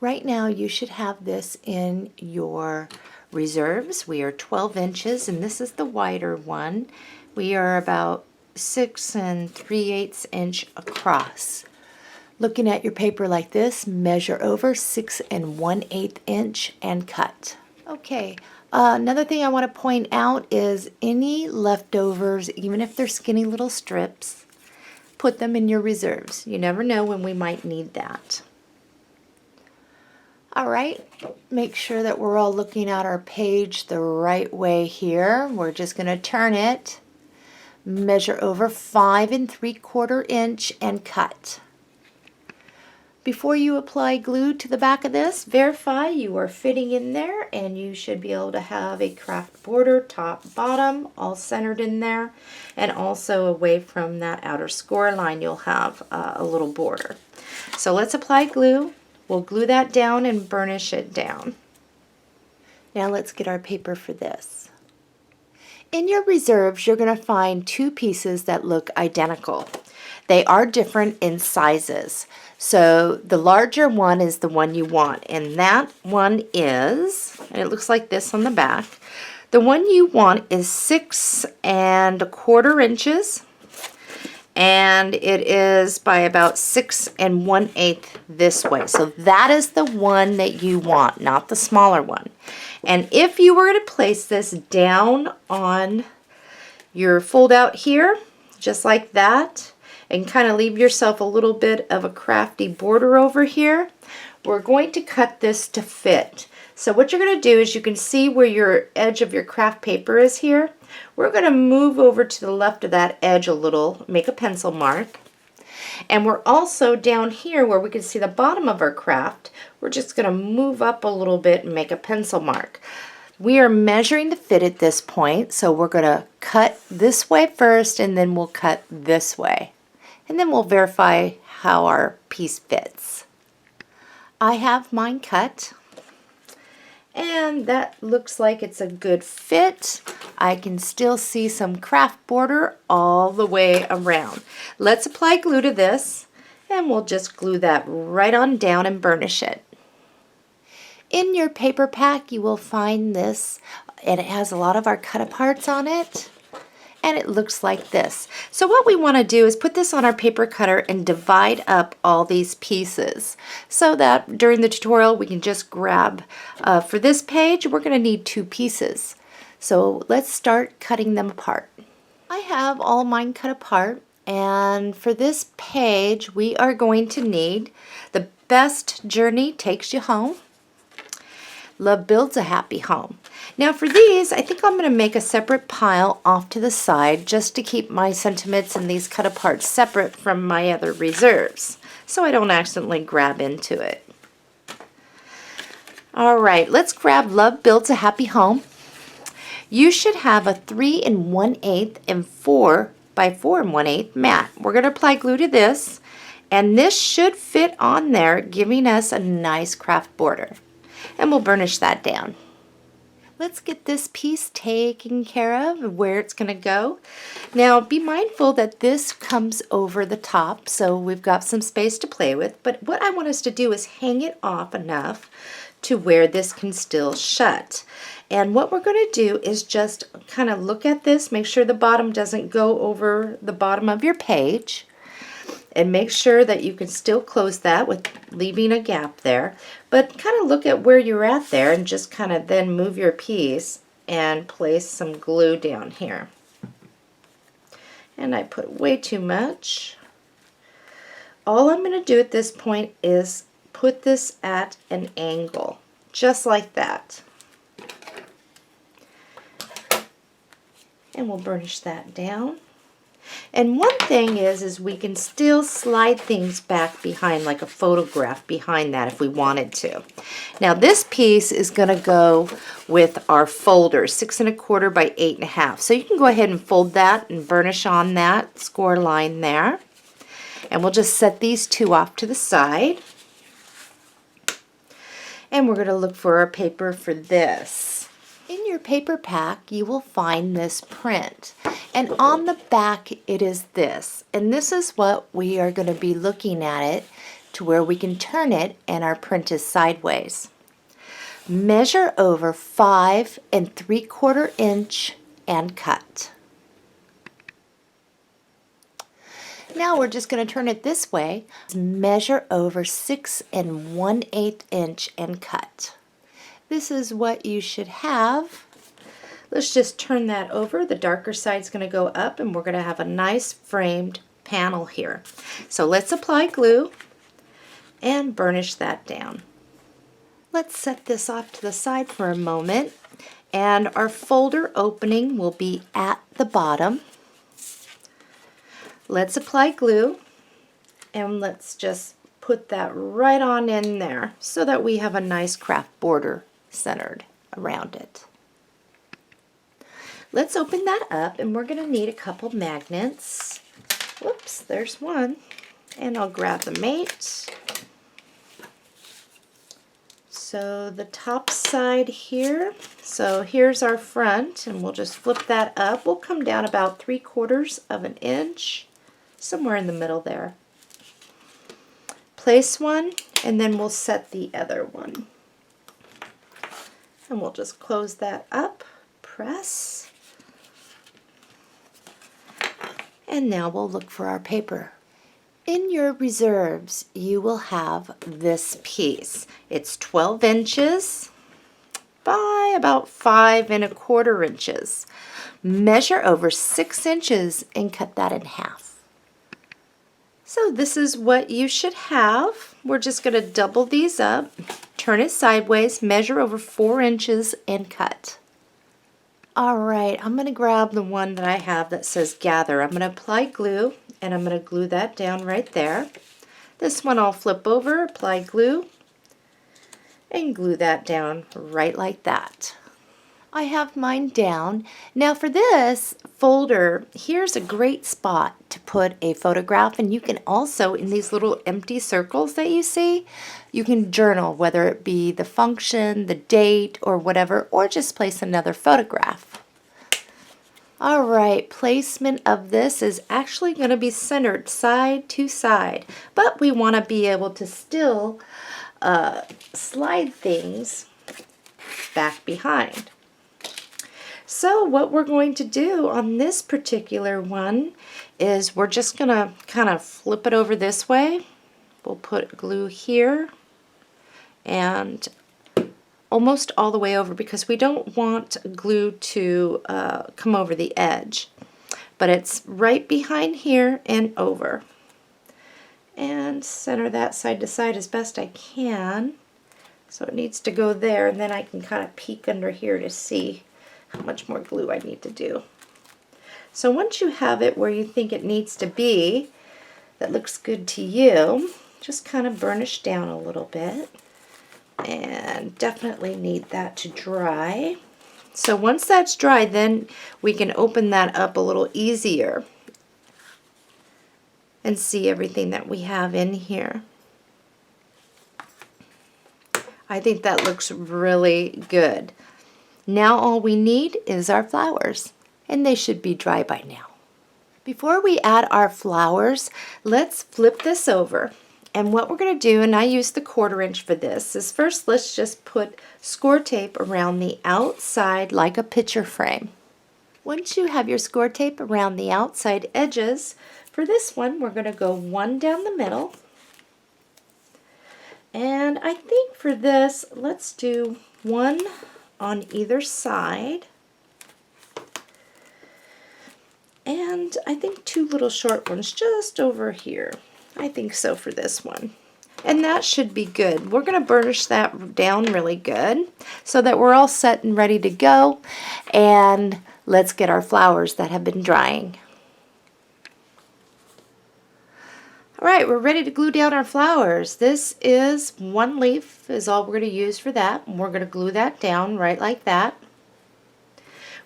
Right now you should have this in your reserves. We are 12 inches and this is the wider one. We are about 6 3/8 inch across. Looking at your paper like this, measure over 6 1/8 inch and cut. Okay, another thing I want to point out is any leftovers, even if they're skinny little strips, put them in your reserves. You never know when we might need that. All right, make sure that we're all looking at our page the right way here. We're just going to turn it, measure over 5 3/4 inch and cut. Before you apply glue to the back of this, verify you are fitting in there, and you should be able to have a craft border, top, bottom, all centered in there, and also away from that outer score line you'll have a little border. So let's apply glue. We'll glue that down and burnish it down. Now let's get our paper for this. In your reserves, you're going to find two pieces that look identical. They are different in sizes. So the larger one is the one you want, and that one is, and it looks like this on the back, the one you want is 6 1/4 inches, and it is by about 6 1/8 this way. So that is the one that you want, not the smaller one. And if you were to place this down on your fold out here, just like that, and kind of leave yourself a little bit of a crafty border over here, we're going to cut this to fit. So what you're going to do is, you can see where your edge of your craft paper is here. We're going to move over to the left of that edge a little, make a pencil mark. And we're also down here where we can see the bottom of our craft, we're just going to move up a little bit and make a pencil mark. We are measuring to fit at this point, so we're going to cut this way first, and then we'll cut this way. And then we'll verify how our piece fits. I have mine cut, and that looks like it's a good fit. I can still see some craft border all the way around. Let's apply glue to this, and we'll just glue that right on down and burnish it. In your paper pack you will find this, and it has a lot of our cut aparts on it. And it looks like this. So what we want to do is put this on our paper cutter and divide up all these pieces so that during the tutorial we can just grab, for this page we're going to need 2 pieces. So let's start cutting them apart. I have all mine cut apart, and for this page we are going to need The Best Journey Takes You Home, Love Builds a Happy Home. Now for these, I think I'm going to make a separate pile off to the side just to keep my sentiments and these cut apart separate from my other reserves, so I don't accidentally grab into it. Alright, let's grab Love Builds a Happy Home. You should have a 3 1/8 and 4 by 4 1/8 mat. We're going to apply glue to this, and this should fit on there, giving us a nice craft border. And we'll burnish that down. Let's get this piece taken care of, where it's going to go. Now be mindful that this comes over the top, so we've got some space to play with, but what I want us to do is hang it off enough to where this can still shut. And what we're going to do is just kind of look at this, make sure the bottom doesn't go over the bottom of your page, and make sure that you can still close that with leaving a gap there, but kind of look at where you're at there and just kind of then move your piece and place some glue down here. And I put way too much. All I'm going to do at this point is put this at an angle, just like that. And we'll burnish that down. And one thing is we can still slide things back behind, like a photograph behind that if we wanted to. Now this piece is going to go with our folder, 6 1/4 by 8 1/2. So you can go ahead and fold that and burnish on that score line there. And we'll just set these 2 off to the side. And we're going to look for our paper for this. In your paper pack you will find this print, and on the back it is this, and this is what we are going to be looking at it to where we can turn it and our print is sideways. Measure over 5 3/4 inch and cut. Now we're just going to turn it this way. Measure over 6 1/8 inch and cut. This is what you should have. Let's just turn that over. The darker side's going to go up and we're going to have a nice framed panel here. So let's apply glue and burnish that down. Let's set this off to the side for a moment, and our folder opening will be at the bottom. Let's apply glue and let's just put that right on in there so that we have a nice craft border centered around it. Let's open that up, and we're going to need a couple magnets. Whoops, there's one. And I'll grab the mate. So the top side here, so here's our front, and we'll just flip that up. We'll come down about 3/4 of an inch, somewhere in the middle there. Place one, and then we'll set the other one. And we'll just close that up, press. And now we'll look for our paper. In your reserves, you will have this piece. It's 12 inches by about 5 1/4 inches. Measure over 6 inches and cut that in half. So this is what you should have. We're just going to double these up, turn it sideways, measure over 4 inches and cut. Alright, I'm going to grab the one that I have that says gather. I'm going to apply glue, and I'm going to glue that down right there. This one I'll flip over, apply glue, and glue that down right like that. I have mine down. Now for this folder, here's a great spot to put a photograph, and you can also, in these little empty circles that you see, you can journal, whether it be the function, the date, or whatever, or just place another photograph. Alright, placement of this is actually going to be centered side to side, but we want to be able to still slide things back behind. So what we're going to do on this particular one is we're just going to kind of flip it over this way. We'll put glue here and almost all the way over, because we don't want glue to come over the edge. But it's right behind here and over. And center that side to side as best I can. So it needs to go there, and then I can kind of peek under here to see how much more glue I need to do. So once you have it where you think it needs to be, that looks good to you, just kind of burnish down a little bit, and definitely need that to dry. So once that's dry, then we can open that up a little easier and see everything that we have in here. I think that looks really good. Now all we need is our flowers, and they should be dry by now. Before we add our flowers, let's flip this over. And what we're going to do, and I use the 1/4 inch for this, is first let's just put score tape around the outside like a picture frame. Once you have your score tape around the outside edges, for this one we're going to go one down the middle. And I think for this, let's do one on either side, and I think 2 little short ones just over here. I think so for this one. And that should be good. We're going to burnish that down really good so that we're all set and ready to go. And let's get our flowers that have been drying. Alright, we're ready to glue down our flowers. This is 1 leaf is all we're going to use for that. And we're going to glue that down right like that.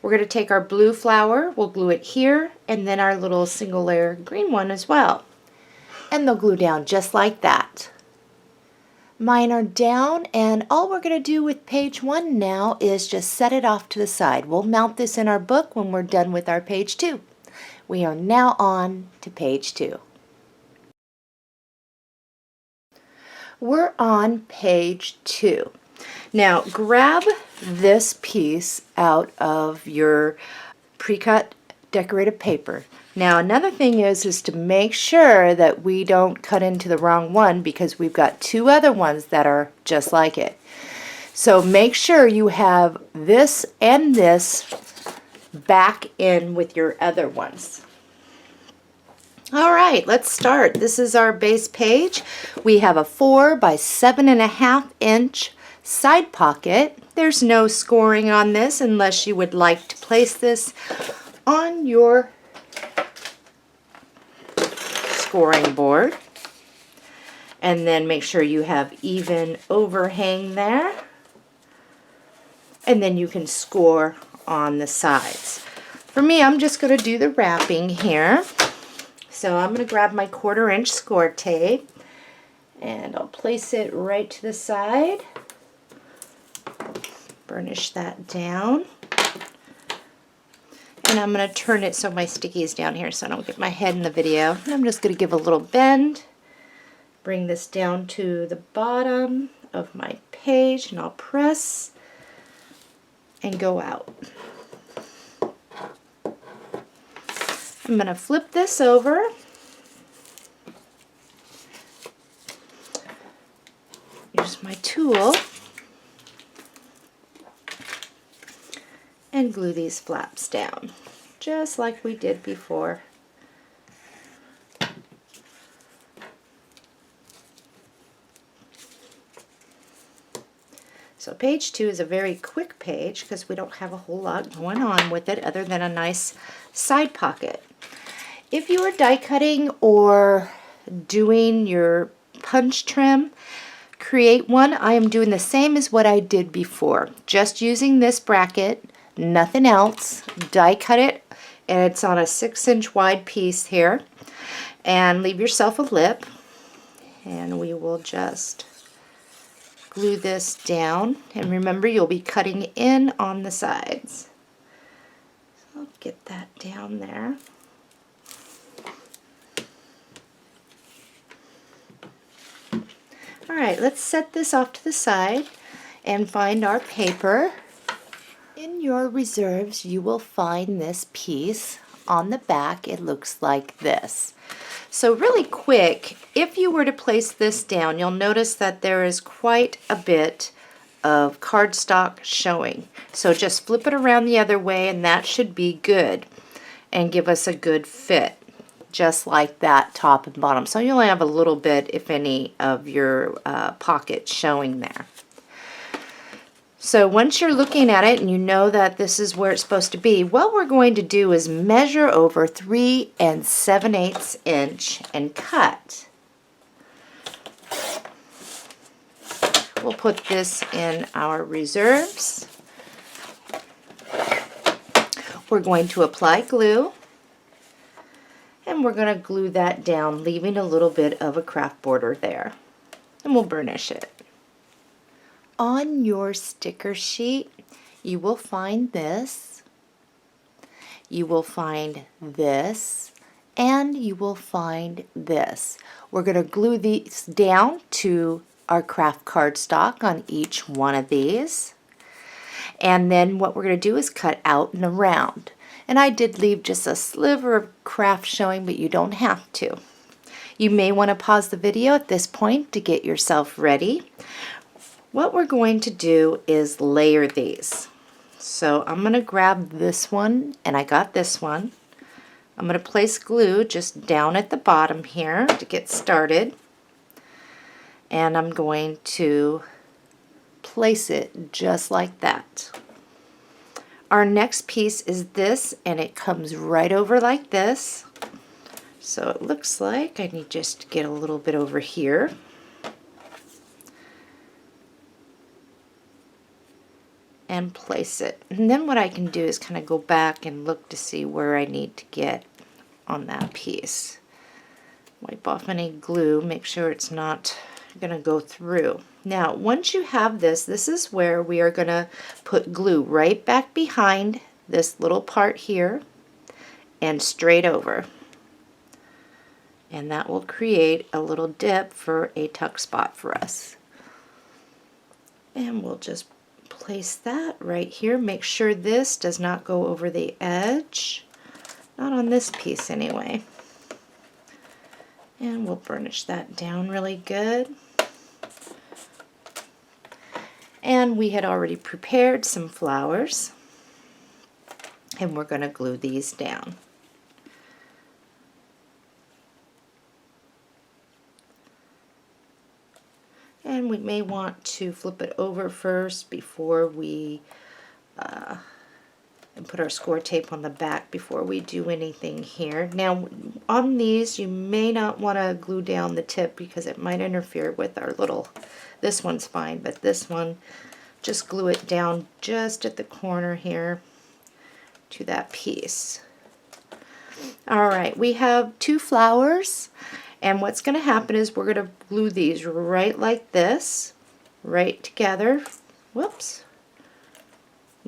We're going to take our blue flower, we'll glue it here, and then our little single layer green one as well. And they'll glue down just like that. Mine are down, and all we're going to do with page 1 now is just set it off to the side. We'll mount this in our book when we're done with our page 2. We are now on to page 2. we're on page 2. Now grab this piece out of your pre-cut decorative paper. Now another thing is to make sure that we don't cut into the wrong one, because we've got 2 other ones that are just like it. So make sure you have this and this back in with your other ones. All right, let's start. This is our base page. We have a 4 by 7.5 inch side pocket. There's no scoring on this unless you would like to place this on your scoring board. And then make sure you have even overhang there. And then you can score on the sides. For me, I'm just going to do the wrapping here. So I'm going to grab my 1/4 inch score tape and I'll place it right to the side. Burnish that down. And I'm going to turn it so my sticky is down here so I don't get my head in the video. And I'm just going to give a little bend. Bring this down to the bottom of my page and I'll press and go out. I'm going to flip this over. Use my tool and glue these flaps down, just like we did before. So page 2 is a very quick page because we don't have a whole lot going on with it other than a nice side pocket. If you are die cutting or doing your punch trim, create one. I am doing the same as what I did before, just using this bracket, nothing else. Die cut it, and it's on a 6-inch wide piece here, and leave yourself a lip, and we will just glue this down. And remember, you'll be cutting in on the sides. So I'll get that down there. Alright, let's set this off to the side and find our paper. In your reserves, you will find this piece. On the back, it looks like this. So really quick, if you were to place this down, you'll notice that there is quite a bit of cardstock showing. So just flip it around the other way and that should be good and give us a good fit, just like that top and bottom. So you only have a little bit, if any, of your pocket showing there. So once you're looking at it and you know that this is where it's supposed to be, what we're going to do is measure over 3 7/8 inch and cut. We'll put this in our reserves. We're going to apply glue. And we're going to glue that down, leaving a little bit of a craft border there. And we'll burnish it. On your sticker sheet, you will find this, you will find this, and you will find this. We're going to glue these down to our craft cardstock on each one of these. And then what we're going to do is cut out and around. And I did leave just a sliver of craft showing, but you don't have to. You may want to pause the video at this point to get yourself ready. What we're going to do is layer these. So I'm going to grab this one, and I got this one. I'm going to place glue just down at the bottom here to get started. And I'm going to place it just like that. Our next piece is this, and it comes right over like this. So it looks like I need just to get a little bit over here. And place it. And then what I can do is kind of go back and look to see where I need to get on that piece. Wipe off any glue, make sure it's not going to go through. Now once you have this, this is where we are going to put glue right back behind this little part here and straight over. and that will create a little dip for a tuck spot for us. And we'll just place that right here. Make sure this does not go over the edge. Not on this piece anyway. And we'll burnish that down really good. And we had already prepared some flowers, and we're going to glue these down. And we may want to flip it over first before we and put our score tape on the back before we do anything here. Now on these you may not want to glue down the tip because it might interfere with our little, this one's fine, but this one, just glue it down just at the corner here to that piece. Alright, we have 2 flowers, and what's going to happen is we're going to glue these right like this, right together. Whoops.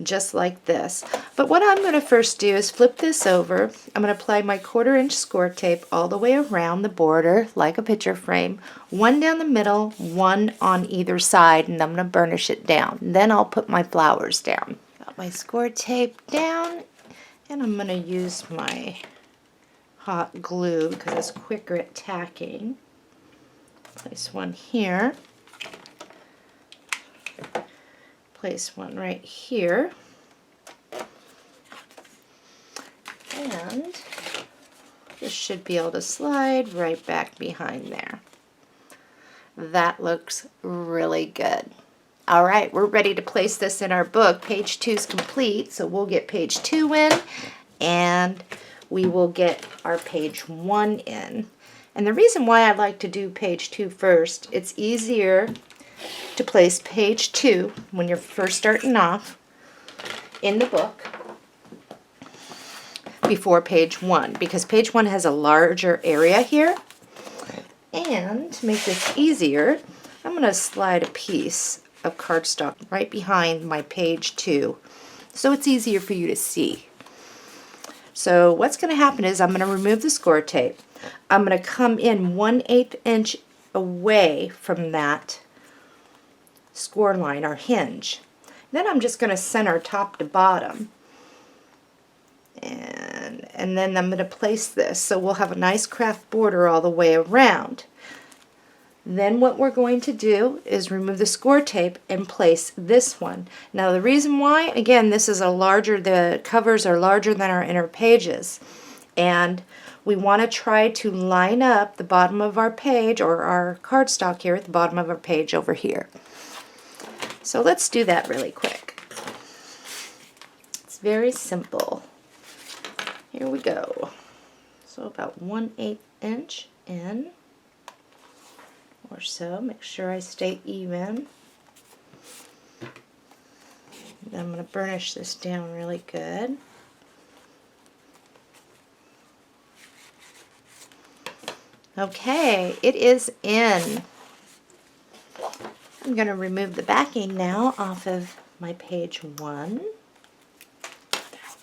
Just like this. But what I'm going to first do is flip this over. I'm going to apply my 1/4 inch score tape all the way around the border like a picture frame, 1 down the middle, 1 on either side, and I'm going to burnish it down. Then I'll put my flowers down. Got my score tape down, and I'm going to use my hot glue because it's quicker at tacking. Place one here. Place one right here, and this should be able to slide right back behind there. That looks really good. Alright, we're ready to place this in our book. Page 2 is complete, so we'll get page 2 in, and we will get our page 1 in. And the reason why I like to do page 2 first, it's easier to place page 2 when you're first starting off in the book before page 1, because page 1 has a larger area here. And to make this easier, I'm going to slide a piece of cardstock right behind my page 2 so it's easier for you to see. So what's going to happen is I'm going to remove the score tape. I'm going to come in 1/8 inch away from that score line, our hinge. Then I'm just going to center top to bottom, and then I'm going to place this so we'll have a nice craft border all the way around. Then what we're going to do is remove the score tape and place this one. Now the reason why, again, this is the covers are larger than our inner pages, and we want to try to line up the bottom of our page, or our cardstock here at the bottom of our page over here. So let's do that really quick. It's very simple. Here we go. So about 1/8 inch in or so. Make sure I stay even. Then I'm going to burnish this down really good. Okay, it is in. I'm going to remove the backing now off of my page 1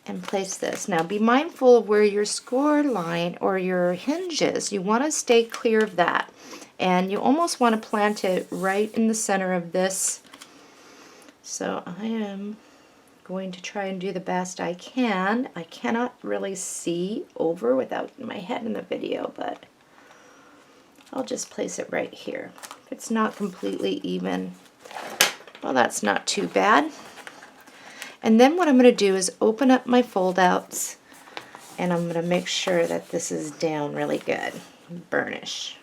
and place this. Now be mindful of where your score line or your hinge is. You want to stay clear of that, and you almost want to plant it right in the center of this. So I am going to try and do the best I can. I cannot really see over without my head in the video, but I'll just place it right here. If it's not completely even, well, that's not too bad. And then what I'm going to do is open up my fold outs, and I'm going to make sure that this is down really good. Burnish.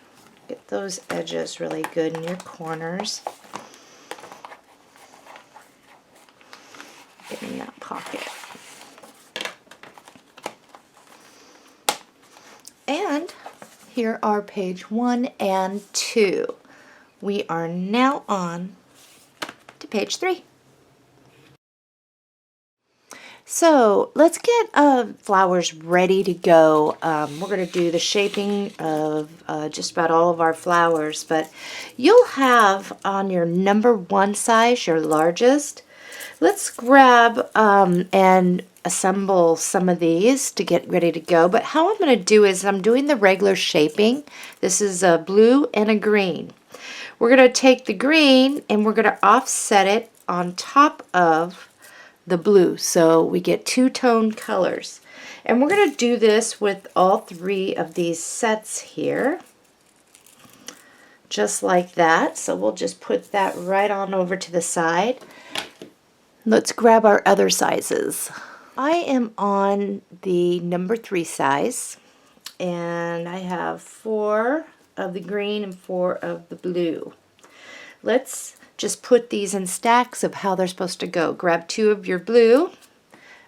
Get those edges really good in your corners. Get in that pocket. And here are page 1 and 2. We are now on to page 3. So let's get flowers ready to go. We're going to do the shaping of just about all of our flowers, but you'll have on your number 1 size, your largest, Let's grab and assemble some of these to get ready to go. But how I'm going to do is I'm doing the regular shaping. This is a blue and a green. We're going to take the green and we're going to offset it on top of the blue, so we get two-tone colors. And we're going to do this with all three of these sets here, just like that. So we'll just put that right on over to the side. Let's grab our other sizes. I am on the number 3 size, and I have 4 of the green and 4 of the blue. Let's just put these in stacks of how they're supposed to go. Grab 2 of your blue.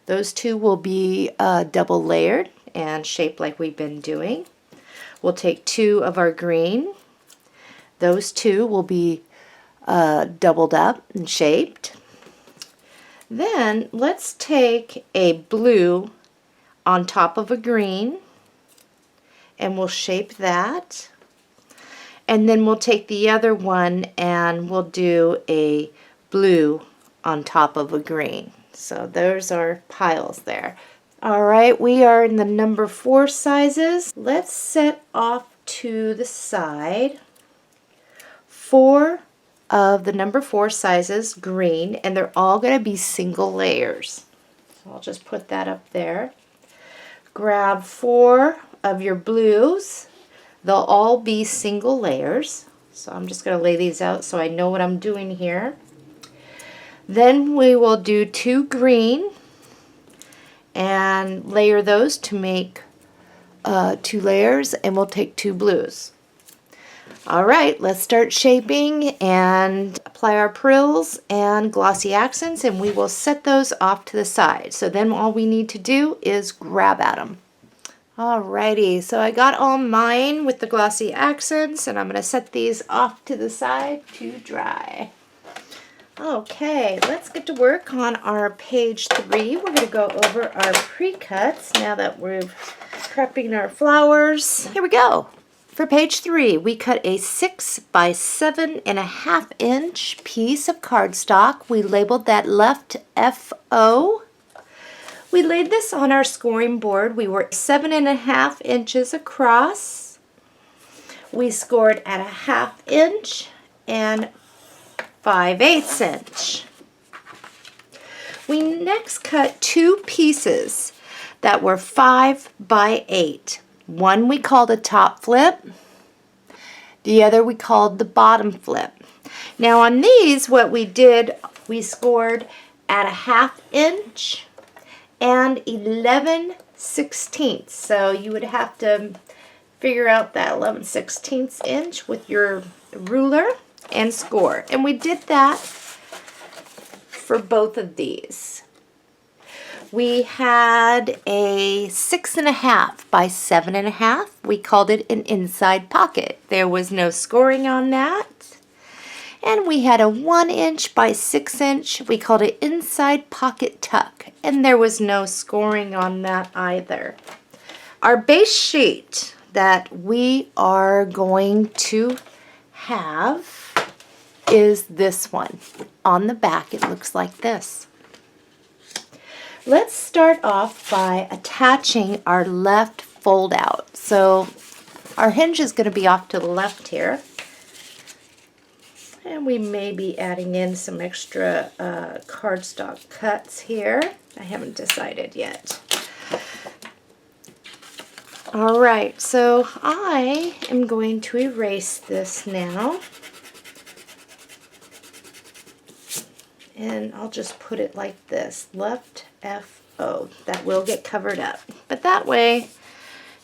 Those 2 will be double layered and shaped like we've been doing. We'll take 2 of our green. Those 2 will be doubled up and shaped. Then let's take a blue on top of a green and we'll shape that. And then we'll take the other one and we'll do a blue on top of a green. So there's our piles there. All right, we are in the number 4 sizes. Let's set off to the side 4 of the number 4 sizes green, and they're all going to be single layers. So I'll just put that up there. Grab 4 of your blues. They'll all be single layers. So I'm just going to lay these out so I know what I'm doing here. Then we will do 2 green and layer those to make 2 layers, and we'll take 2 blues. All right, let's start shaping and apply our prills and glossy accents, and we will set those off to the side. So then all we need to do is grab at them. Alrighty, so I got all mine with the glossy accents, and I'm going to set these off to the side to dry. Okay, let's get to work on our page 3. We're going to go over our pre-cuts now that we're prepping our flowers. Here we go. For page 3, we cut a 6 by 7.5 inch piece of cardstock. We labeled that left FO. We laid this on our scoring board. We were 7.5 inches across. We scored at a 1/2 inch and 5/8 inch. We next cut 2 pieces that were 5 by 8. One we called a top flip. The other we called the bottom flip. Now on these, what we did, we scored at a 1/2 inch and 11/16. So you would have to figure out that 11/16 inch with your ruler and score. And we did that for both of these. We had a 6.5 by 7.5. We called it an inside pocket. There was no scoring on that. And we had a 1 inch by 6 inch. We called it inside pocket tuck. And there was no scoring on that either. Our base sheet that we are going to have is this one. On the back, it looks like this. Let's start off by attaching our left fold out. So our hinge is going to be off to the left here. And we may be adding in some extra cardstock cuts here. I haven't decided yet. All right, so I am going to erase this now. And I'll just put it like this, left FO. That will get covered up. But that way,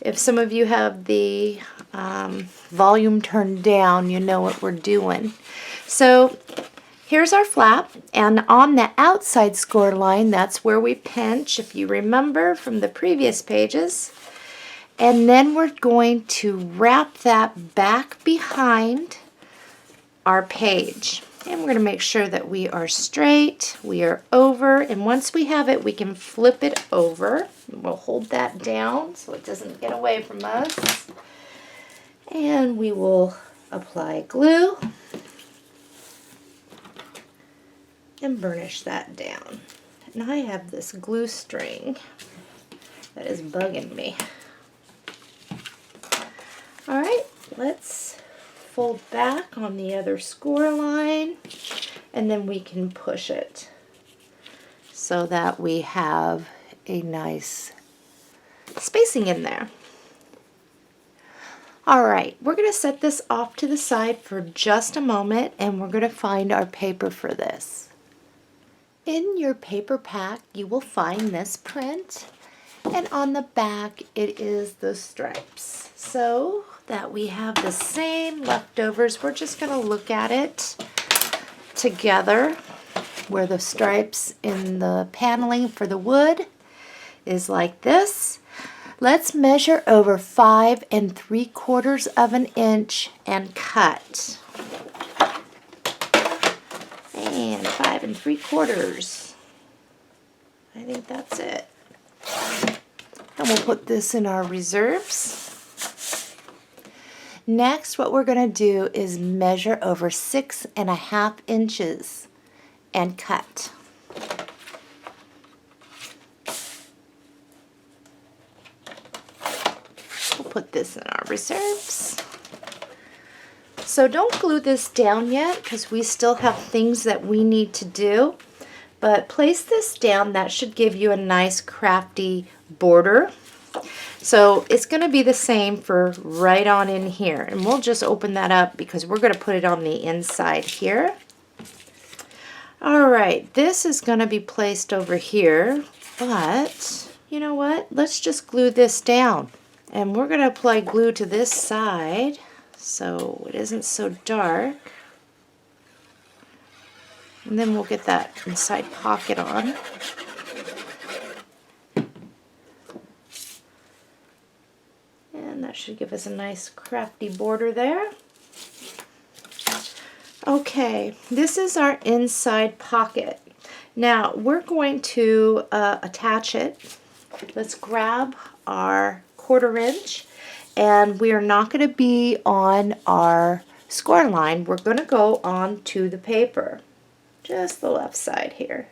if some of you have the volume turned down, you know what we're doing. So here's our flap, and on the outside score line, that's where we pinch, if you remember from the previous pages. And then we're going to wrap that back behind our page. And we're going to make sure that we are straight, we are over, and once we have it, we can flip it over. We'll hold that down so it doesn't get away from us. And we will apply glue. and burnish that down. And I have this glue string that is bugging me. All right, let's fold back on the other score line, and then we can push it so that we have a nice spacing in there. All right, we're going to set this off to the side for just a moment, and we're going to find our paper for this. In your paper pack, you will find this print, and on the back it is the stripes. So that we have the same leftovers, we're just going to look at it together, where the stripes in the paneling for the wood is like this. Let's measure over 5 3/4 of an inch and cut. And 5 3/4. I think that's it. And we'll put this in our reserves. Next, what we're going to do is measure over 6 1/2 inches and cut. We'll put this in our reserves. So don't glue this down yet because we still have things that we need to do. But place this down. That should give you a nice crafty border. So it's going to be the same for right on in here. And we'll just open that up because we're going to put it on the inside here. All right, this is going to be placed over here. But you know what? Let's just glue this down. And we're going to apply glue to this side so it isn't so dark. And then we'll get that inside pocket on. And that should give us a nice crafty border there. Okay, this is our inside pocket. Now we're going to attach it. Let's grab our 1/4 inch, and we are not going to be on our score line. We're going to go on to the paper, just the left side here.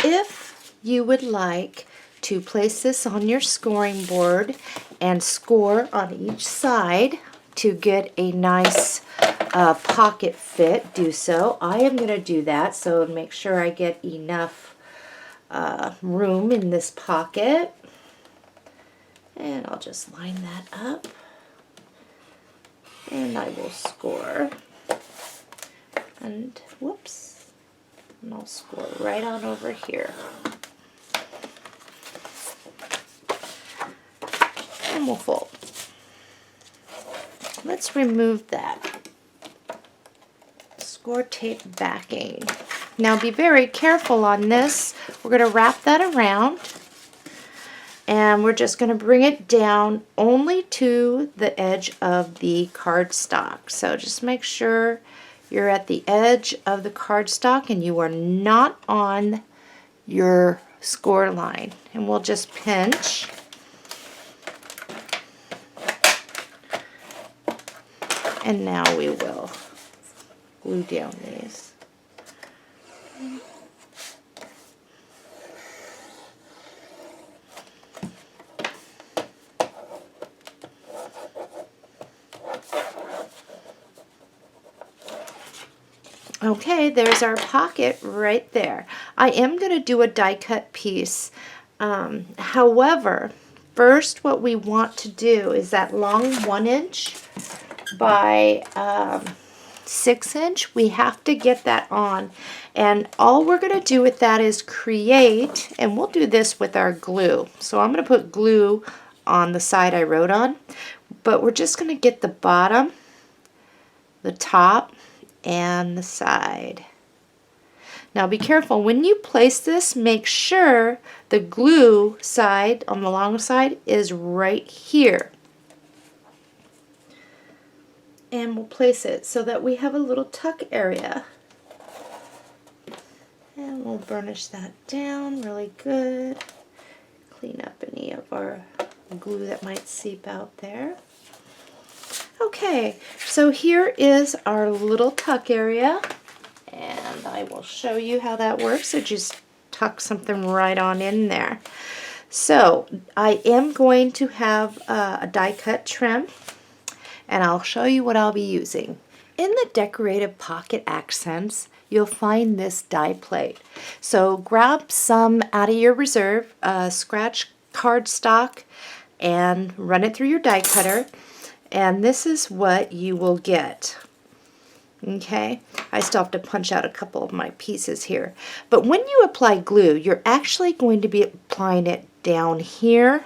If you would like to place this on your scoring board and score on each side to get a nice pocket fit, do so. I am going to do that, so make sure I get enough room in this pocket. And I'll just line that up. And I will score. And whoops. And I'll score right on over here. And we'll fold. Let's remove that score tape backing. Now be very careful on this. We're going to wrap that around, and we're just going to bring it down only to the edge of the cardstock. So just make sure you're at the edge of the cardstock and you are not on your score line. And we'll just pinch. And now we will glue down these. Okay, there's our pocket right there. I am going to do a die cut piece. However, first what we want to do is that long 1 inch by 6 inch. We have to get that on, and all we're going to do with that is create, and we'll do this with our glue. So I'm going to put glue on the side I wrote on, but we're just going to get the bottom, the top, and the side. Now be careful when you place this, make sure the glue side on the long side is right here. And we'll place it so that we have a little tuck area. And we'll burnish that down really good. Clean up any of our glue that might seep out there. Okay, so here is our little tuck area, and I will show you how that works. So just tuck something right on in there. So I am going to have a die cut trim, and I'll show you what I'll be using. In the decorative pocket accents, you'll find this die plate. So grab some out of your reserve, scratch cardstock, and run it through your die cutter, and this is what you will get. Okay, I still have to punch out a couple of my pieces here. But when you apply glue, you're actually going to be applying it down here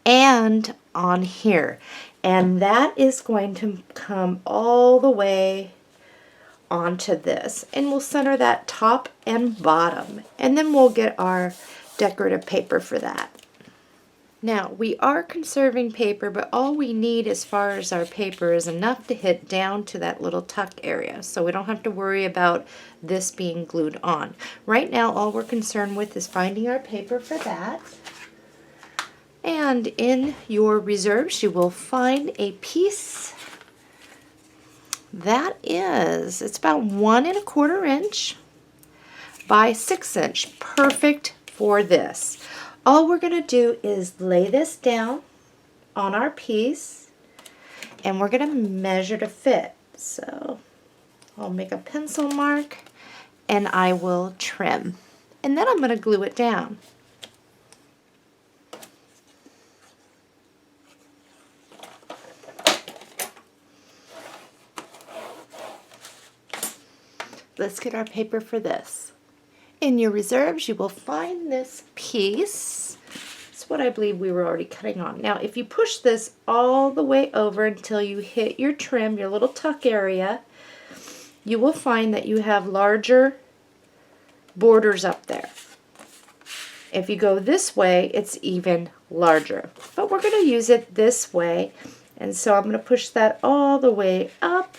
and on here. And that is going to come all the way onto this. And we'll center that top and bottom. And then we'll get our decorative paper for that. Now, we are conserving paper, but all we need as far as our paper is enough to hit down to that little tuck area, so we don't have to worry about this being glued on. Right now, all we're concerned with is finding our paper for that. And in your reserves, you will find a piece that is, it's about 1 1/4 inch by 6 inch, perfect for this. All we're going to do is lay this down on our piece, and we're going to measure to fit. So I'll make a pencil mark, and I will trim. And then I'm going to glue it down. Let's get our paper for this. In your reserves, you will find this piece. It's what I believe we were already cutting on. Now, if you push this all the way over until you hit your trim, your little tuck area, you will find that you have larger borders up there. If you go this way, it's even larger. But we're going to use it this way. And so I'm going to push that all the way up.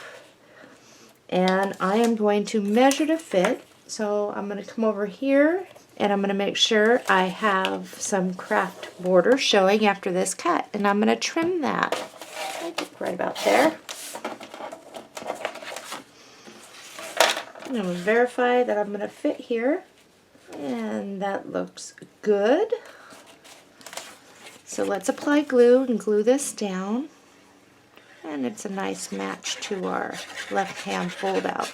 And I am going to measure to fit. So I'm going to come over here, and I'm going to make sure I have some craft border showing after this cut, and I'm going to trim that right about there. I'm going to verify that I'm going to fit here, and that looks good. So let's apply glue and glue this down, and it's a nice match to our left hand fold out.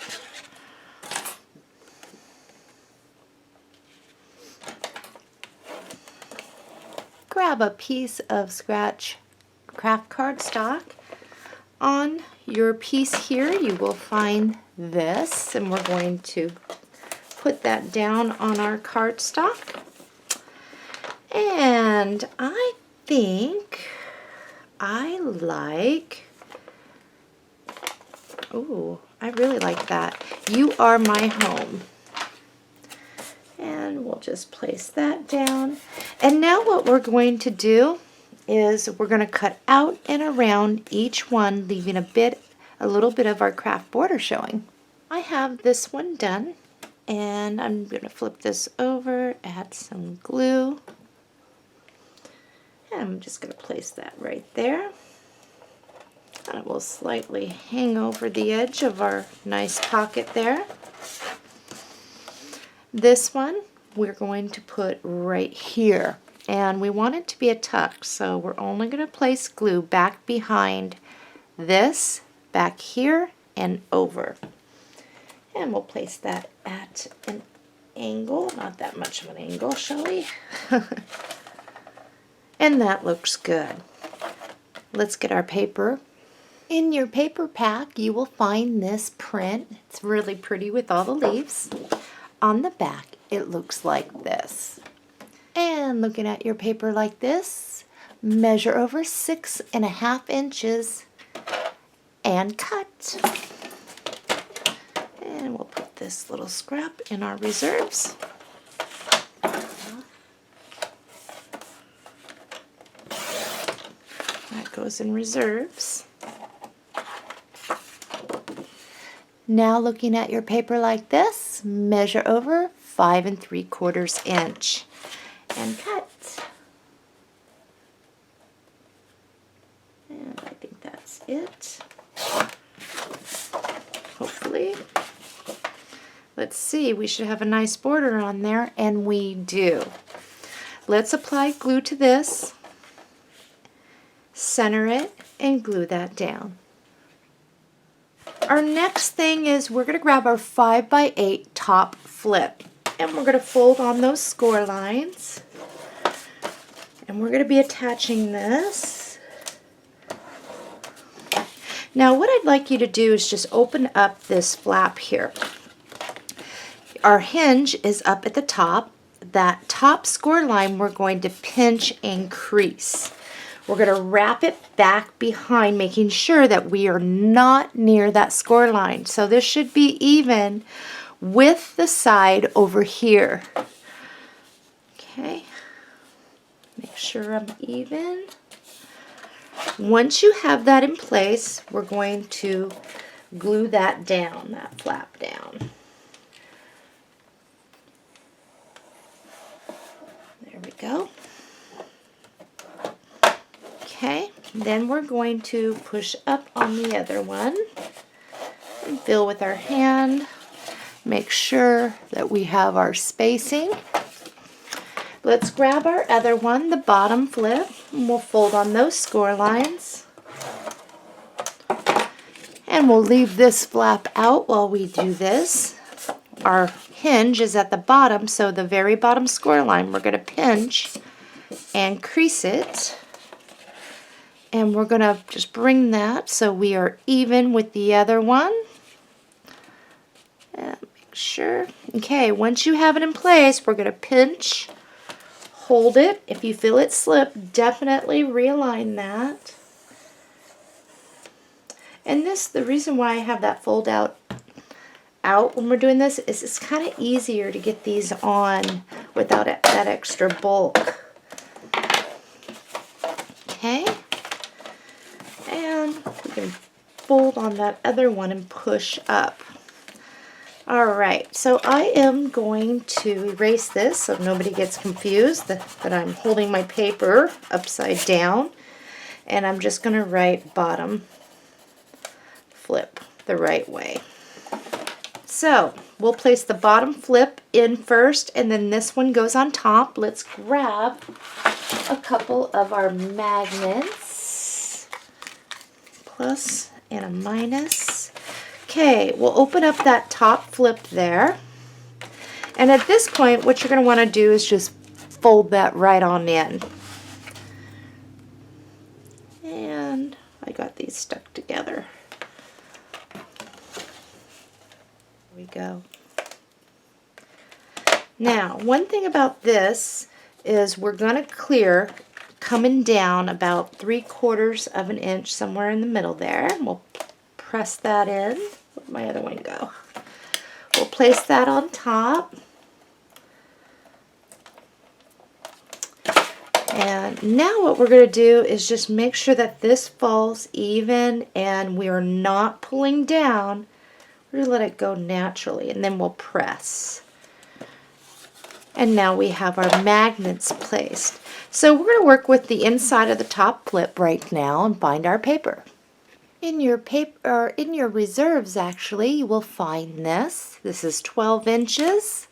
Grab a piece of scratch craft cardstock. On your piece here, you will find this, and we're going to put that down on our cardstock. And I think I like, ooh, I really like that. You Are My Home. And we'll just place that down. And now what we're going to do is we're going to cut out and around each one, leaving a little bit of our craft border showing. I have this one done, and I'm going to flip this over, add some glue, and I'm just going to place that right there. And it will slightly hang over the edge of our nice pocket there. This one we're going to put right here, and we want it to be a tuck, so we're only going to place glue back behind this, back here, and over. And we'll place that at an angle, not that much of an angle, Shellie. And that looks good. Let's get our paper. In your paper pack, you will find this print. It's really pretty with all the leaves. On the back, it looks like this. And looking at your paper like this, measure over 6.5 inches and cut. And we'll put this little scrap in our reserves. That goes in reserves. Now looking at your paper like this, measure over 5 3/4 inch and cut. And I think that's it. Let's see, we should have a nice border on there, and we do. Let's apply glue to this, center it, and glue that down. Our next thing is we're going to grab our 5x8 top flip, and we're going to fold on those score lines, and we're going to be attaching this. Now what I'd like you to do is just open up this flap here. Our hinge is up at the top. That top score line we're going to pinch and crease. We're going to wrap it back behind, making sure that we are not near that score line. So this should be even with the side over here. Okay, make sure I'm even. Once you have that in place, we're going to glue that down, that flap down. There we go. Okay, then we're going to push up on the other one and feel with our hand. Make sure that we have our spacing. Let's grab our other one, the bottom flip, and we'll fold on those score lines. And we'll leave this flap out while we do this. Our hinge is at the bottom, so the very bottom score line we're going to pinch and crease it. And we're going to just bring that so we are even with the other one. And make sure. Okay, once you have it in place, we're going to pinch, hold it. If you feel it slip, definitely realign that. And this, the reason why I have that fold out when we're doing this is it's kind of easier to get these on without that extra bulk. Okay. And we can fold on that other one and push up. Alright, so I am going to erase this so nobody gets confused that I'm holding my paper upside down. And I'm just going to write bottom flip the right way. So we'll place the bottom flip in first, and then this one goes on top. Let's grab a couple of our magnets, plus and a minus. Okay, we'll open up that top flip there. And at this point, what you're going to want to do is just fold that right on in. And I got these stuck together. There we go. Now, one thing about this is we're going to clear coming down about 3/4 of an inch, somewhere in the middle there. We'll press that in. Where'd my other one go? We'll place that on top. And now what we're going to do is just make sure that this falls even and we are not pulling down. We're going to let it go naturally, and then we'll press. And now we have our magnets placed. So we're going to work with the inside of the top flip right now and bind our paper. In your paper, or in your reserves actually, you will find this. This is 12 inches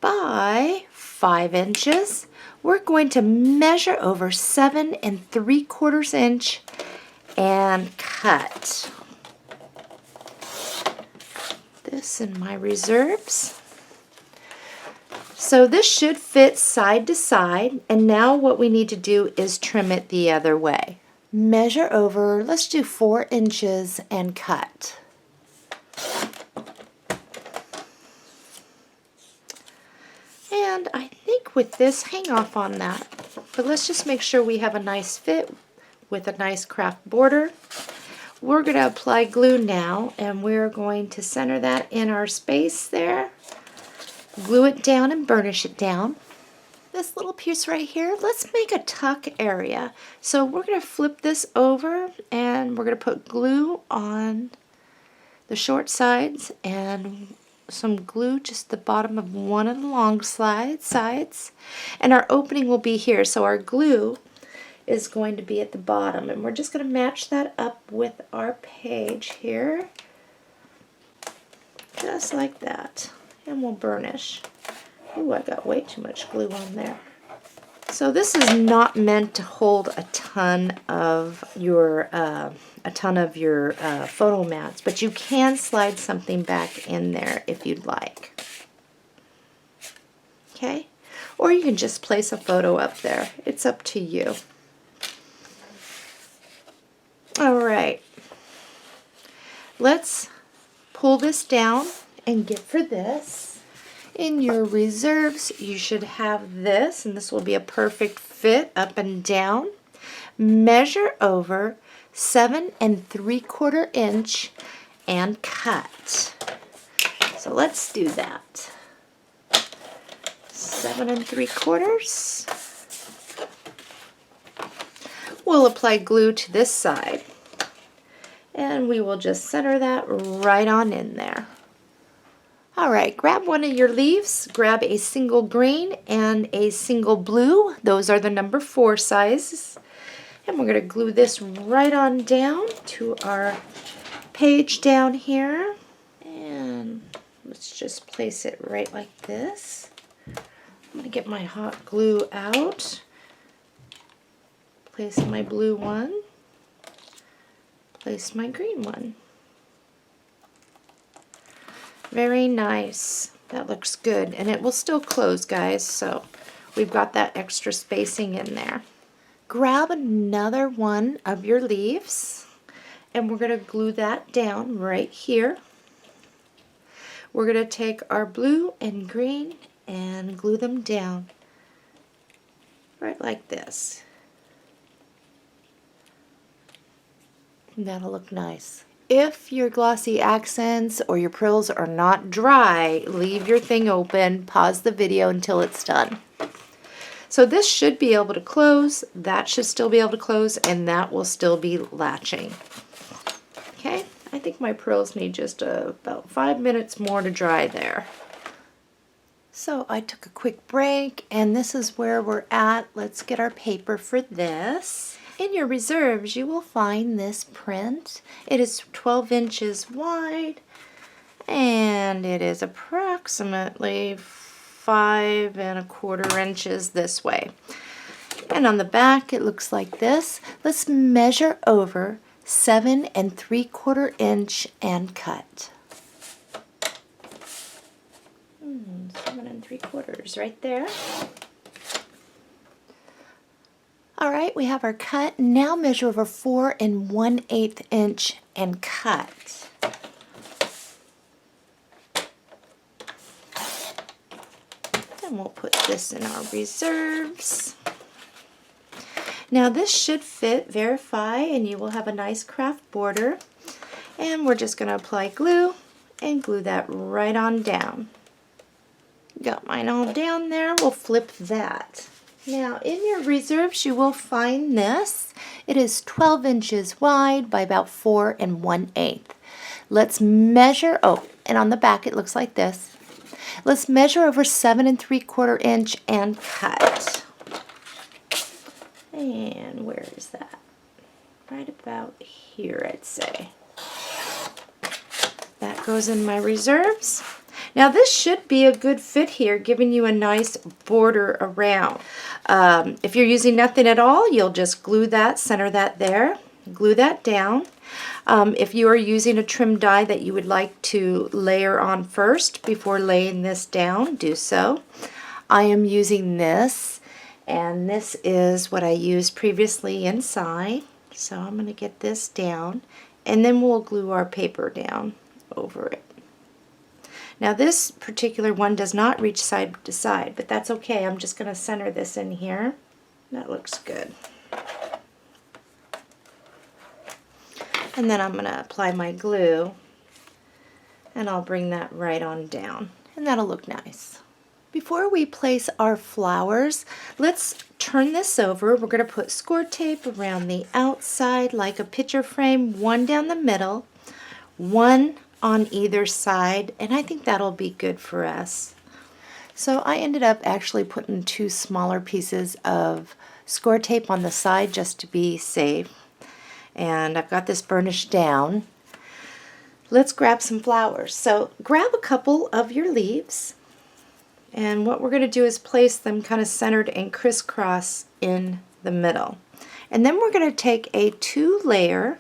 by 5 inches. We're going to measure over 7 3/4 inch and cut. This in my reserves. So this should fit side to side, and now what we need to do is trim it the other way. Measure over, let's do 4 inches and cut. And I think with this, hang off on that, but let's just make sure we have a nice fit with a nice craft border. We're going to apply glue now, and we're going to center that in our space there. Glue it down and burnish it down. This little piece right here, let's make a tuck area. So we're going to flip this over, and we're going to put glue on the short sides and some glue just the bottom of one of the long sides. And our opening will be here. So our glue is going to be at the bottom, and we're just going to match that up with our page here. just like that. And we'll burnish. Ooh, I got way too much glue on there. So this is not meant to hold a ton of your photo mats, but you can slide something back in there if you'd like. Okay? Or you can just place a photo up there. It's up to you. All right. Let's pull this down and get for this. In your reserves, you should have this, and this will be a perfect fit up and down. Measure over 7 3/4 inch and cut. So let's do that. 7 3/4. We'll apply glue to this side, and we will just center that right on in there. All right, grab one of your leaves, grab a single green and a single blue. Those are the number 4 sizes. And we're going to glue this right on down to our page down here. And let's just place it right like this. I'm going to get my hot glue out. Place my blue one. Place my green one. Very nice. That looks good. And it will still close, guys, so we've got that extra spacing in there. Grab another one of your leaves, and we're going to glue that down right here. We're going to take our blue and green and glue them down right like this. And that'll look nice. If your glossy accents or your prills are not dry, leave your thing open, pause the video until it's done. So this should be able to close, that should still be able to close, and that will still be latching. Okay, I think my prills need just about 5 minutes more to dry there. So I took a quick break, and this is where we're at. Let's get our paper for this. In your reserves, you will find this print. It is 12 inches wide, and it is approximately 5 1/4 inches this way. And on the back, it looks like this. Let's measure over 7 3/4 inch and cut. 7 3/4 right there. All right, we have our cut. Now measure over 4 1/8 inch and cut. And we'll put this in our reserves. Now this should fit, verify, and you will have a nice craft border. And we're just going to apply glue and glue that right on down. Got mine all down there. We'll flip that. Now in your reserves you will find this. It is 12 inches wide by about 4 1/8. Let's measure, and on the back it looks like this. Let's measure over 7 3/4 inch and cut. And where is that? Right about here, I'd say. That goes in my reserves. Now this should be a good fit here, giving you a nice border around. If you're using nothing at all, you'll just glue that, center that there, glue that down. If you are using a trim die that you would like to layer on first before laying this down, do so. I am using this, and this is what I used previously inside. So I'm going to get this down, and then we'll glue our paper down over it. Now this particular one does not reach side to side, but that's okay. I'm just going to center this in here. That looks good. And then I'm going to apply my glue, and I'll bring that right on down, and that'll look nice. Before we place our flowers, let's turn this over. We're going to put score tape around the outside like a picture frame, one down the middle, one on either side, and I think that'll be good for us. So I ended up actually putting 2 smaller pieces of score tape on the side just to be safe. And I've got this burnished down. let's grab some flowers. So grab a couple of your leaves, and what we're going to do is place them kind of centered and crisscross in the middle. And then we're going to take a 2-layer,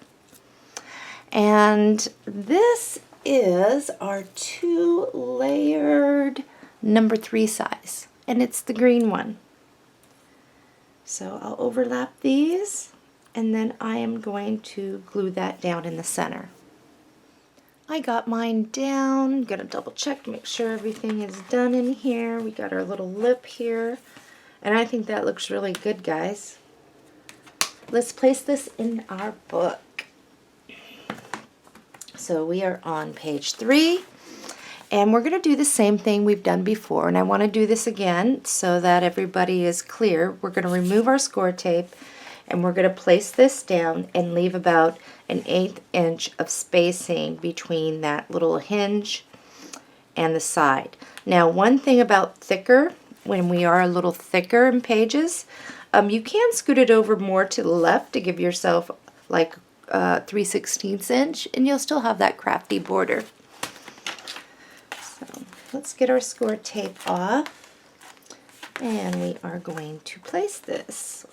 and this is our 2-layered number 3 size, and it's the green one. So I'll overlap these, and then I am going to glue that down in the center. I got mine down. Gonna double check to make sure everything is done in here. We got our little lip here, and I think that looks really good, guys. Let's place this in our book. So we are on page 3, and we're going to do the same thing we've done before, and I want to do this again so that everybody is clear. We're going to remove our score tape, and we're going to place this down and leave about an 1/8 inch of spacing between that little hinge and the side. Now, one thing about thicker, when we are a little thicker in pages, you can scoot it over more to the left to give yourself like 3/16 inch, and you'll still have that crafty border. So let's get our score tape off, and we are going to place this.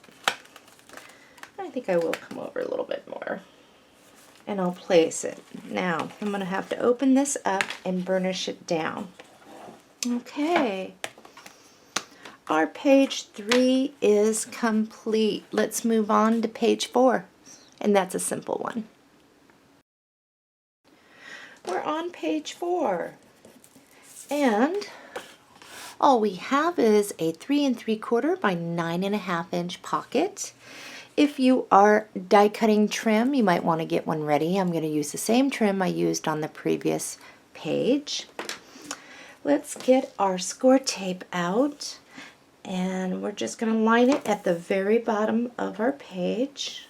I think I will come over a little bit more, and I'll place it. Now I'm going to have to open this up and burnish it down. Okay. Our page 3 is complete. Let's move on to page 4, and that's a simple one. We're on page 4, and all we have is a 3 3/4 by 9 1/2 inch pocket. If you are die cutting trim, you might want to get one ready. I'm going to use the same trim I used on the previous page. Let's get our score tape out, and we're just going to line it at the very bottom of our page.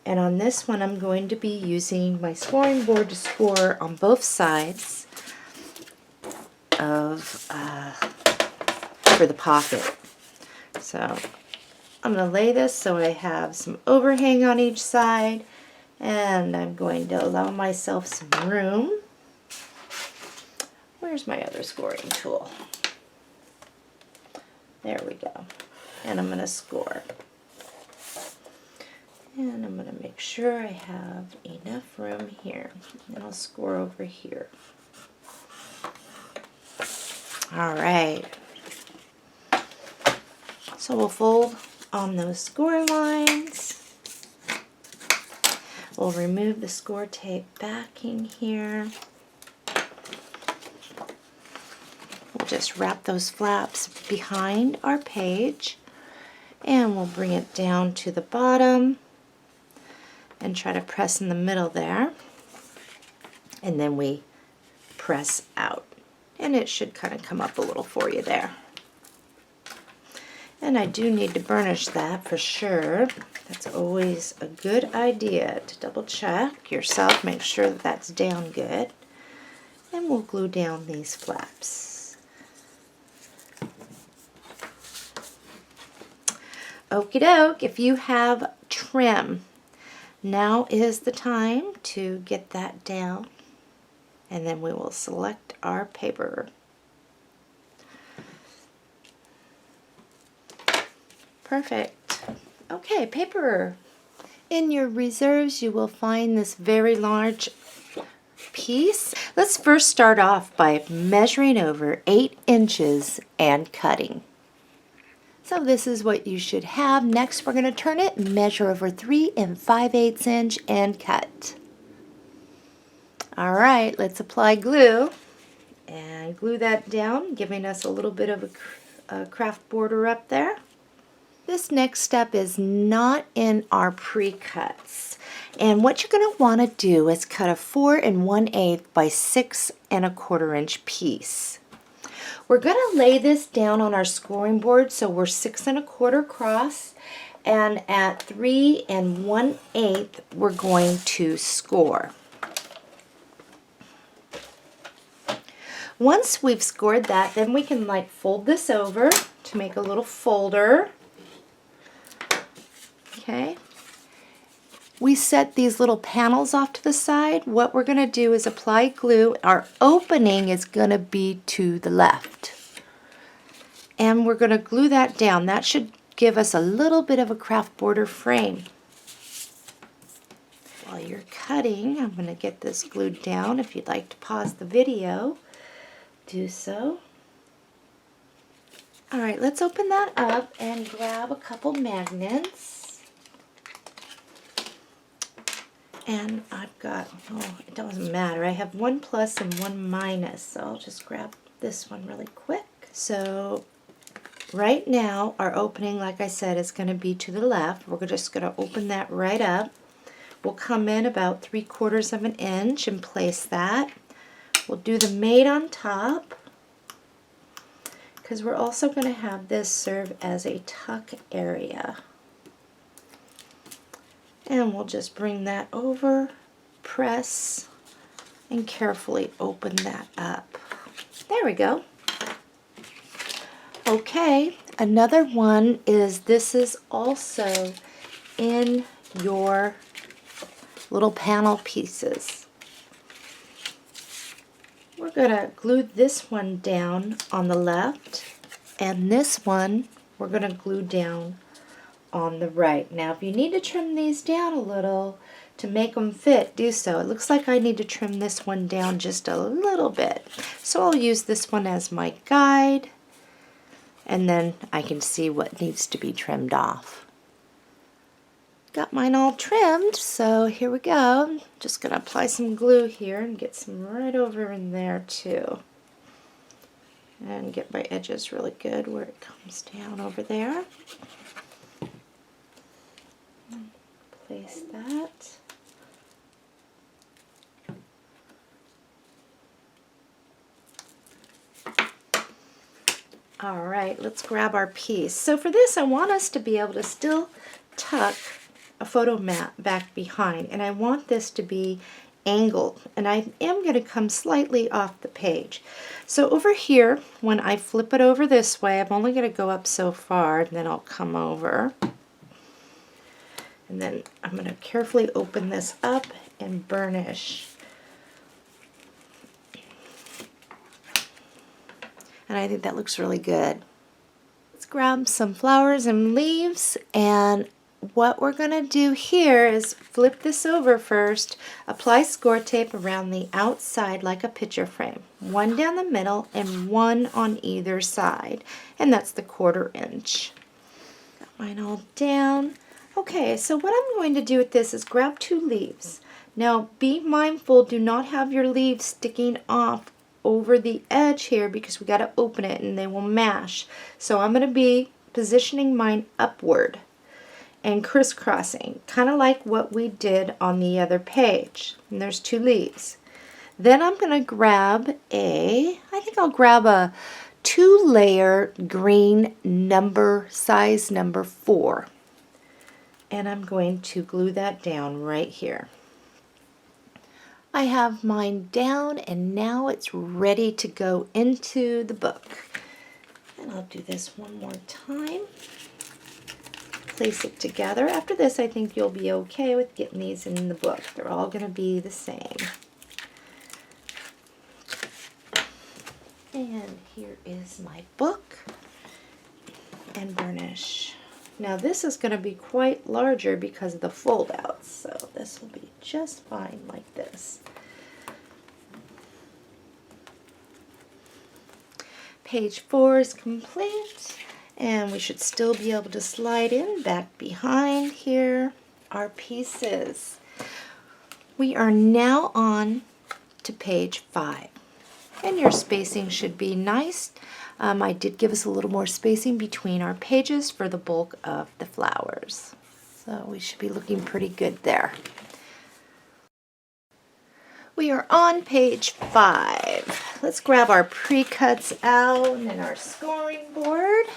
And on this one, I'm going to be using my scoring board to score on both sides of for the pocket. So I'm going to lay this so I have some overhang on each side, and I'm going to allow myself some room. Where's my other scoring tool? There we go. And I'm going to score. And I'm going to make sure I have enough room here. And I'll score over here. All right. So we'll fold on those score lines. We'll remove the score tape backing here. We'll just wrap those flaps behind our page, and we'll bring it down to the bottom and try to press in the middle there, and then we press out, and it should kind of come up a little for you there. And I do need to burnish that for sure. That's always a good idea to double check yourself, make sure that that's down good, and we'll glue down these flaps. Okie doke, if you have trim, now is the time to get that down, and then we will select our paper. Perfect. Okay, paper. In your reserves, you will find this very large piece. Let's first start off by measuring over 8 inches and cutting. So this is what you should have. Next, we're going to turn it, measure over 3 5/8 inch, and cut. All right, let's apply glue and glue that down, giving us a little bit of a craft border up there. This next step is not in our pre-cuts. And what you're going to want to do is cut a 4 1/8 by 6 1/4 inch piece. We're going to lay this down on our scoring board, so we're 6 1/4 across, and at 3 1/8 we're going to score. Once we've scored that, then we can like fold this over to make a little folder. Okay. we set these little panels off to the side. What we're going to do is apply glue. Our opening is going to be to the left. And we're going to glue that down. That should give us a little bit of a craft border frame. While you're cutting, I'm going to get this glued down. If you'd like to pause the video, do so. All right, let's open that up and grab a couple magnets. And I've got, oh, it doesn't matter. I have one plus and one minus, so I'll just grab this one really quick. So right now, our opening, like I said, is going to be to the left. We're just going to open that right up. We'll come in about 3/4 of an inch and place that. We'll do the made on top, because we're also going to have this serve as a tuck area. And we'll just bring that over, press, and carefully open that up. There we go. Okay, another one is this is also in your little panel pieces. We're going to glue this one down on the left, and this one we're going to glue down on the right. Now, if you need to trim these down a little to make them fit, do so. It looks like I need to trim this one down just a little bit. So I'll use this one as my guide, and then I can see what needs to be trimmed off. Got mine all trimmed, so here we go. Just going to apply some glue here and get some right over in there too. And get my edges really good where it comes down over there. Place that. All right, let's grab our piece. So for this, I want us to be able to still tuck a photo mat back behind, and I want this to be angled, and I am going to come slightly off the page. So over here, when I flip it over this way, I'm only going to go up so far, and then I'll come over. And then I'm going to carefully open this up and burnish. And I think that looks really good. Let's grab some flowers and leaves, and what we're going to do here is flip this over first, apply score tape around the outside like a picture frame. One down the middle and one on either side. And that's the 1/4 inch. Got mine all down. Okay, so what I'm going to do with this is grab 2 leaves. Now be mindful, do not have your leaves sticking off over the edge here, because we got to open it and they will mash. So I'm going to be positioning mine upward and crisscrossing, kind of like what we did on the other page. And there's 2 leaves. Then I'm going to grab I think I'll grab a 2-layer green size number 4. And I'm going to glue that down right here. I have mine down, and now it's ready to go into the book. And I'll do this one more time. Place it together. After this, I think you'll be okay with getting these in the book. They're all going to be the same. And here is my book and burnish. Now this is going to be quite larger because of the fold outs, so this will be just fine like this. Page 4 is complete, and we should still be able to slide in back behind here our pieces. We are now on to page 5, and your spacing should be nice. I did give us a little more spacing between our pages for the bulk of the flowers. So we should be looking pretty good there. We are on page 5. Let's grab our pre-cuts out and our scoring board.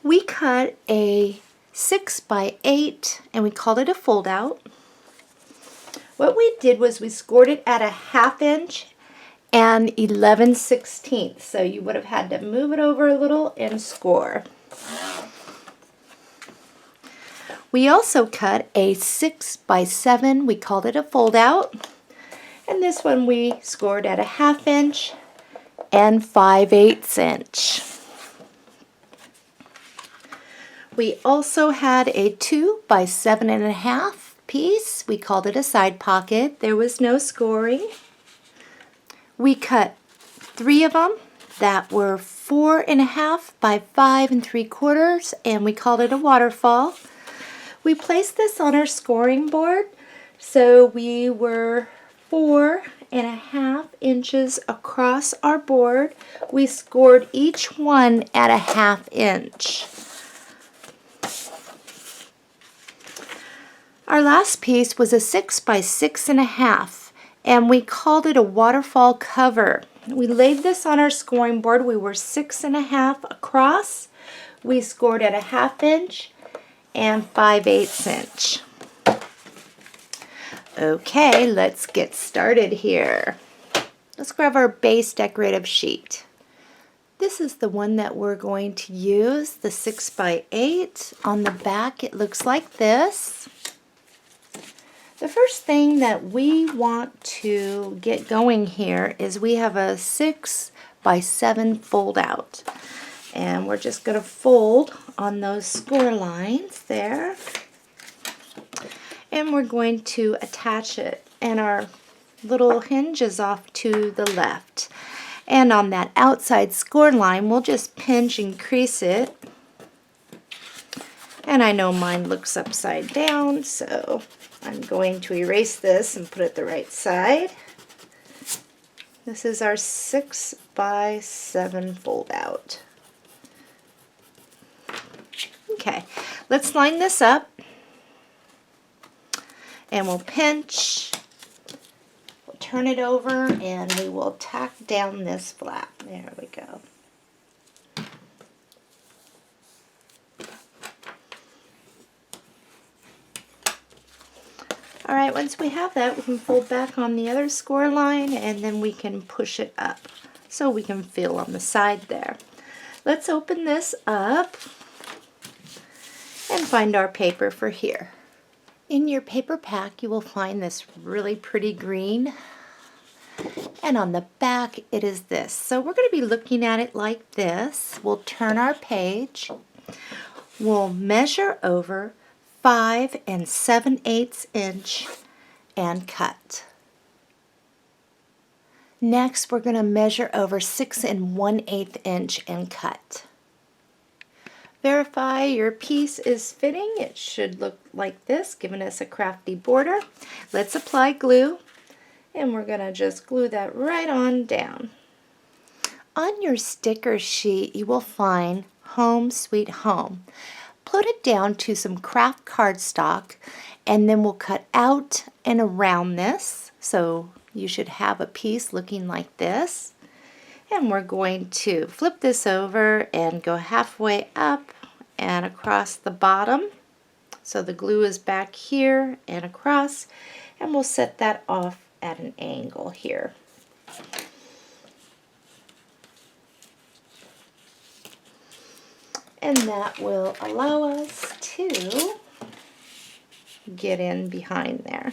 We cut a 6 by 8 and we called it a fold out. What we did was we scored it at a 1/2 inch and 11/16. So you would have had to move it over a little and score. We also cut a 6x7, we called it a fold out, and this one we scored at a 1/2 inch and 5/8 inch. We also had a 2x7.5 piece, we called it a side pocket, there was no scoring. We cut 3 of them that were 4.5 by 5 3/4, and we called it a waterfall. We placed this on our scoring board, so we were 4.5 inches across our board. We scored each one at a 1/2 inch. Our last piece was a 6x6.5, and we called it a waterfall cover. We laid this on our scoring board. We were 6.5 across. We scored at a 1/2 inch and 5/8 inch. Okay, let's get started here. Let's grab our base decorative sheet. This is the one that we're going to use, the 6x8. On the back it looks like this. The first thing that we want to get going here is we have a 6x7 fold out. And we're just going to fold on those score lines there. And we're going to attach it. And our little hinge is off to the left. And on that outside score line, we'll just pinch and crease it. And I know mine looks upside down, so I'm going to erase this and put it the right side. This is our 6x7 fold out. Okay, let's line this up, and we'll pinch, we'll turn it over, and we will tack down this flap. There we go. Alright, once we have that, we can fold back on the other score line, and then we can push it up so we can feel on the side there. Let's open this up and find our paper for here. In your paper pack you will find this really pretty green, and on the back it is this. So we're going to be looking at it like this. We'll turn our page, we'll measure over 5 7/8 inch and cut. Next we're going to measure over 6 1/8 inch and cut. Verify your piece is fitting. It should look like this, giving us a crafty border. Let's apply glue, and we're going to just glue that right on down. On your sticker sheet you will find Home Sweet Home. Put it down to some craft cardstock, and then we'll cut out and around this. So you should have a piece looking like this. And we're going to flip this over and go halfway up and across the bottom. So the glue is back here and across, and we'll set that off at an angle here. And that will allow us to get in behind there.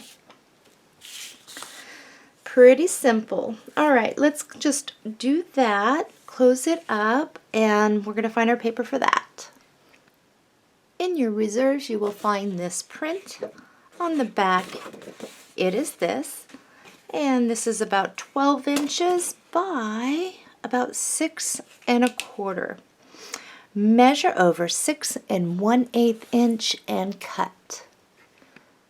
Pretty simple. Alright, let's just do that, close it up, and we're going to find our paper for that. In your reserves you will find this print. On the back it is this, and this is about 12 inches by about 6 1/4. Measure over 6 1/8 inch and cut.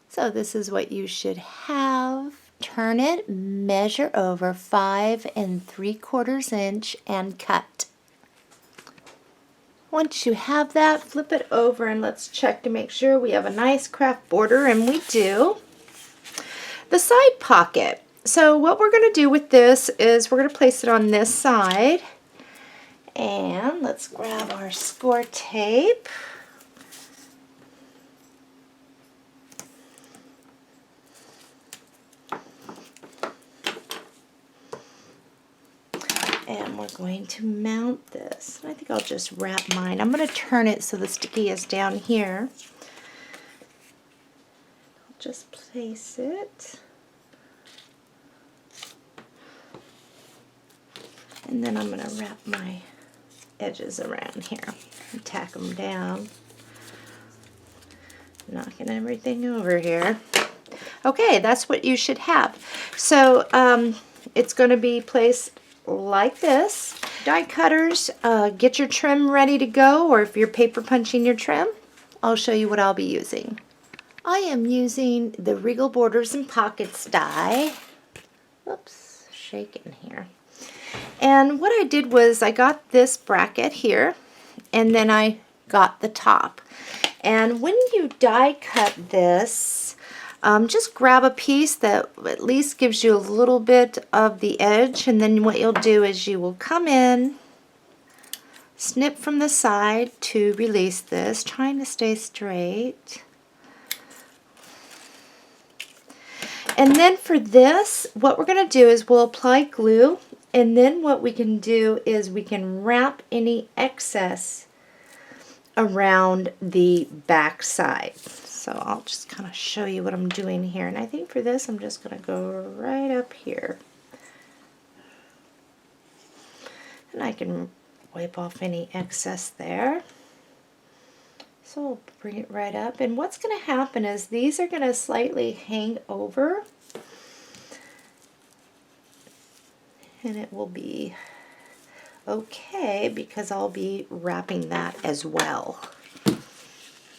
So this is what you should have. Turn it, measure over 5 3/4 inch and cut. Once you have that, flip it over and let's check to make sure we have a nice craft border, and we do. The side pocket. So what we're going to do with this is we're going to place it on this side, and let's grab our score tape. And we're going to mount this. I think I'll just wrap mine. I'm going to turn it so the sticky is down here. face it. And then I'm going to wrap my edges around here and tack them down. Knocking everything over here. Okay, that's what you should have. So it's going to be placed like this. Die cutters, get your trim ready to go, or if you're paper punching your trim, I'll show you what I'll be using. I am using the Regal Borders and Pockets die. Oops, shaking here. And what I did was I got this bracket here, and then I got the top. And when you die cut this, just grab a piece that at least gives you a little bit of the edge, and then what you'll do is you will come in, snip from the side to release this, trying to stay straight. And then for this, what we're going to do is we'll apply glue, and then what we can do is we can wrap any excess around the back side. So I'll just kind of show you what I'm doing here. And I think for this, I'm just going to go right up here. And I can wipe off any excess there. So we'll bring it right up. And what's going to happen is these are going to slightly hang over. And it will be okay because I'll be wrapping that as well.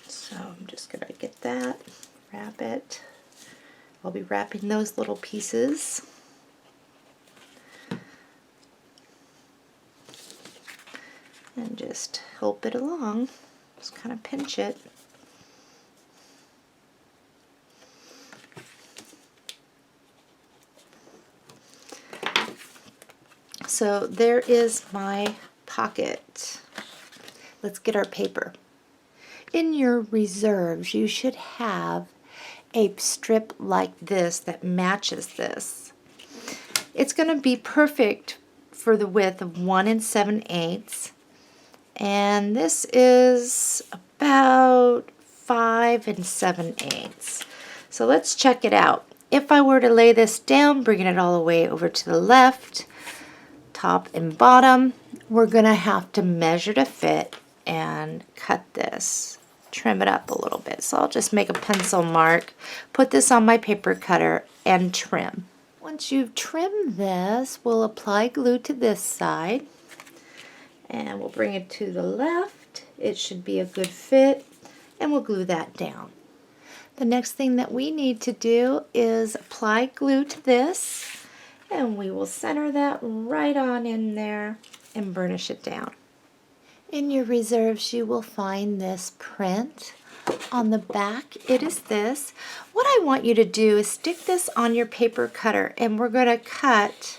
So I'm just going to get that, wrap it. I'll be wrapping those little pieces. And just help it along. Just kind of pinch it. So there is my pocket. Let's get our paper. In your reserves, you should have a strip like this that matches this. It's going to be perfect for the width of 1 7/8, and this is about 5 7/8. So let's check it out. If I were to lay this down, bringing it all the way over to the left, top and bottom, we're going to have to measure to fit and cut this, trim it up a little bit. So I'll just make a pencil mark, put this on my paper cutter, and trim. Once you've trimmed this, we'll apply glue to this side, and we'll bring it to the left. It should be a good fit, and we'll glue that down. The next thing that we need to do is apply glue to this, and we will center that right on in there and burnish it down. In your reserves, you will find this print. On the back, it is this. What I want you to do is stick this on your paper cutter, and we're going to cut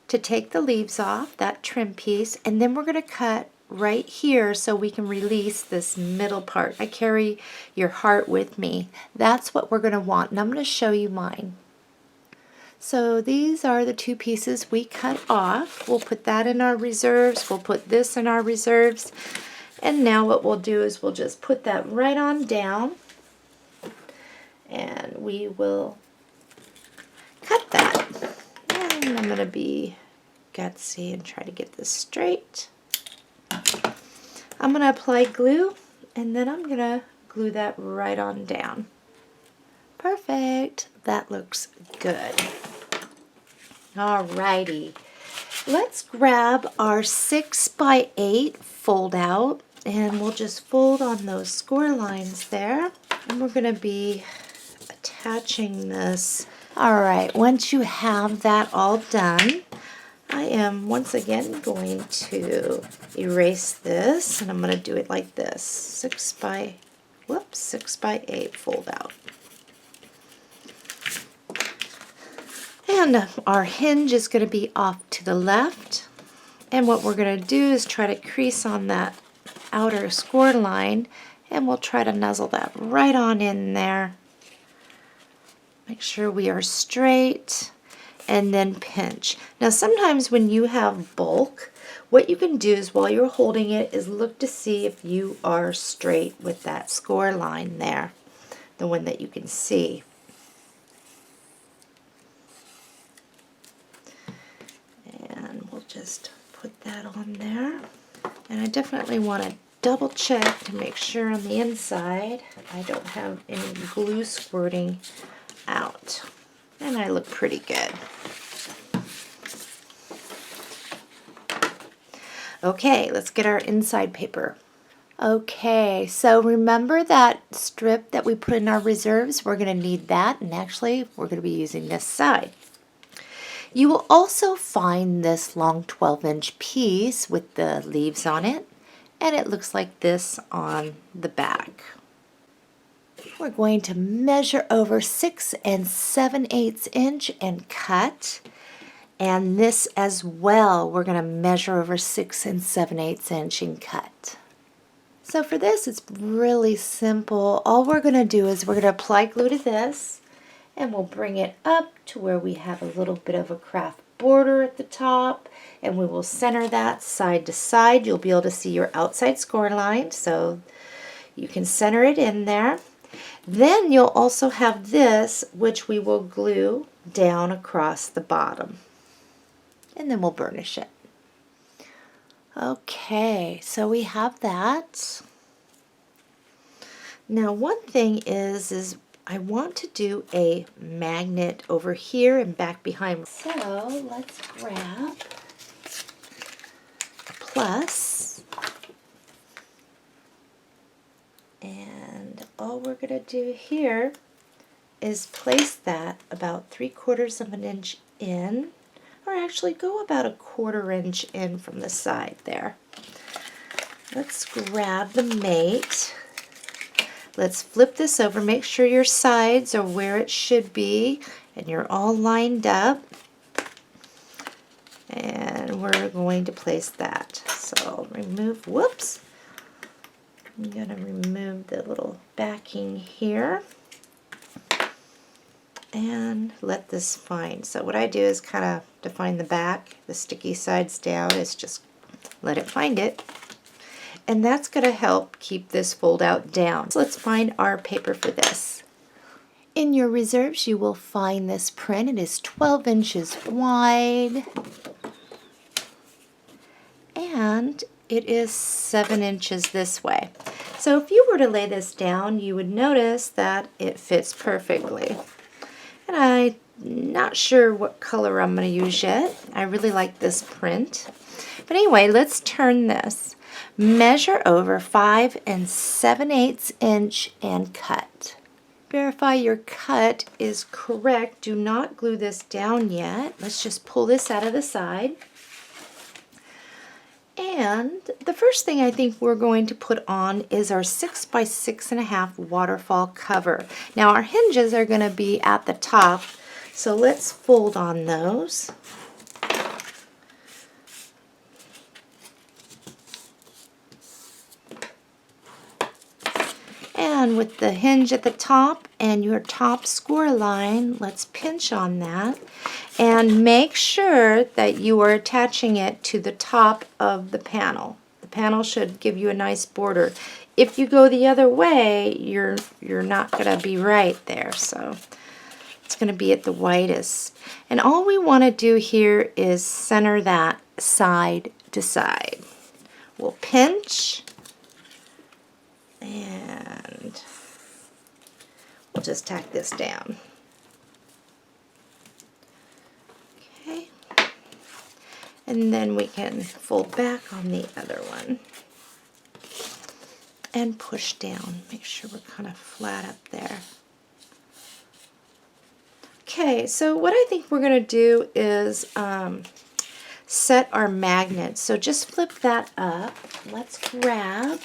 to take the leaves off, that trim piece, and then we're going to cut right here so we can release this middle part. I carry your heart with me. That's what we're going to want, and I'm going to show you mine. So these are the two pieces we cut off. We'll put that in our reserves. We'll put this in our reserves. And now what we'll do is we'll just put that right on down. And we will cut that. And I'm going to be gutsy and try to get this straight. I'm going to apply glue, and then I'm going to glue that right on down. Perfect. That looks good. Alrighty, let's grab our 6 by 8 fold out, and we'll just fold on those score lines there, and we're going to be attaching this. Alright, once you have that all done, I am once again going to erase this, and I'm going to do it like this, 6 by 8 fold out. And our hinge is going to be off to the left. And what we're going to do is try to crease on that outer score line, and we'll try to nuzzle that right on in there. Make sure we are straight, and then pinch. Now sometimes when you have bulk, what you can do is while you're holding it is look to see if you are straight with that score line there. the one that you can see. And we'll just put that on there. And I definitely want to double check to make sure on the inside I don't have any glue squirting out. And I look pretty good. Okay, let's get our inside paper. Okay, so remember that strip that we put in our reserves? We're going to need that, and actually we're going to be using this side. You will also find this long 12-inch piece with the leaves on it, and it looks like this on the back. We're going to measure over 6 7/8 inch and cut. And this as well, we're going to measure over 6 7/8 inch and cut. So for this, it's really simple. All we're going to do is we're going to apply glue to this, and we'll bring it up to where we have a little bit of a craft border at the top, and we will center that side to side. You'll be able to see your outside score line, so you can center it in there. Then you'll also have this, which we will glue down across the bottom. And then we'll burnish it. Okay, so we have that. Now one thing is I want to do a magnet over here and back behind. So let's grab a plus. And all we're going to do here is place that about 3/4 of an inch in, or actually go about 1/4 inch in from the side there. Let's grab the mate. Let's flip this over. Make sure your sides are where it should be and you're all lined up. And we're going to place that. So remove, whoops. I'm going to remove the little backing here and let this find. So what I do is kind of define the back, the sticky sides down, is just let it find it. And that's going to help keep this fold out down. So let's find our paper for this. In your reserves you will find this print. It is 12 inches wide and it is 7 inches this way. So if you were to lay this down, you would notice that it fits perfectly. And I'm not sure what color I'm going to use yet. I really like this print. But anyway, let's turn this. Measure over 5 7/8 inch and cut. Verify your cut is correct. Do not glue this down yet. Let's just pull this out of the side. And the first thing I think we're going to put on is our 6 by 6.5 waterfall cover. Now our hinges are going to be at the top, so let's fold on those. And with the hinge at the top and your top score line, let's pinch on that. And make sure that you are attaching it to the top of the panel. The panel should give you a nice border. If you go the other way, you're not going to be right there. So it's going to be at the widest. And all we want to do here is center that side to side. We'll pinch and we'll just tack this down. Okay. And then we can fold back on the other one and push down. Make sure we're kind of flat up there. Okay, so what I think we're going to do is set our magnets. So just flip that up. Let's grab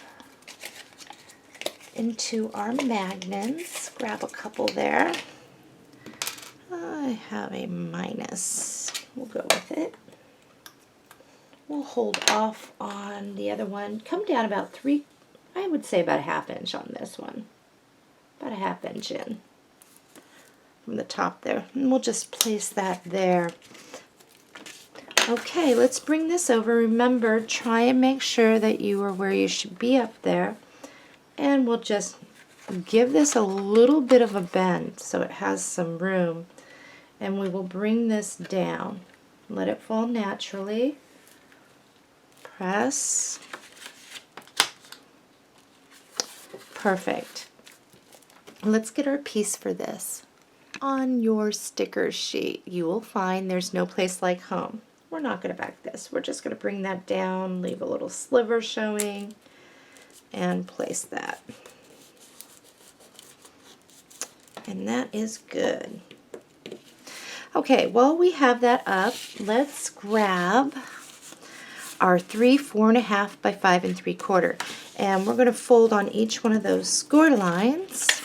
into our magnets. Grab a couple there. I have a minus. We'll go with it. We'll hold off on the other one. Come down about 3, I would say about 1/2 inch on this one. About 1/2 inch in from the top there. And we'll just place that there. Okay, let's bring this over. Remember, try and make sure that you are where you should be up there. And we'll just give this a little bit of a bend so it has some room, and we will bring this down. Let it fall naturally. Press. Perfect. Let's get our piece for this. On your sticker sheet, you will find there's no place like home. We're not going to back this. We're just going to bring that down, leave a little sliver showing, and place that. And that is good. Okay, while we have that up, let's grab our 3 4.5 by 5 3/4, and we're going to fold on each one of those score lines.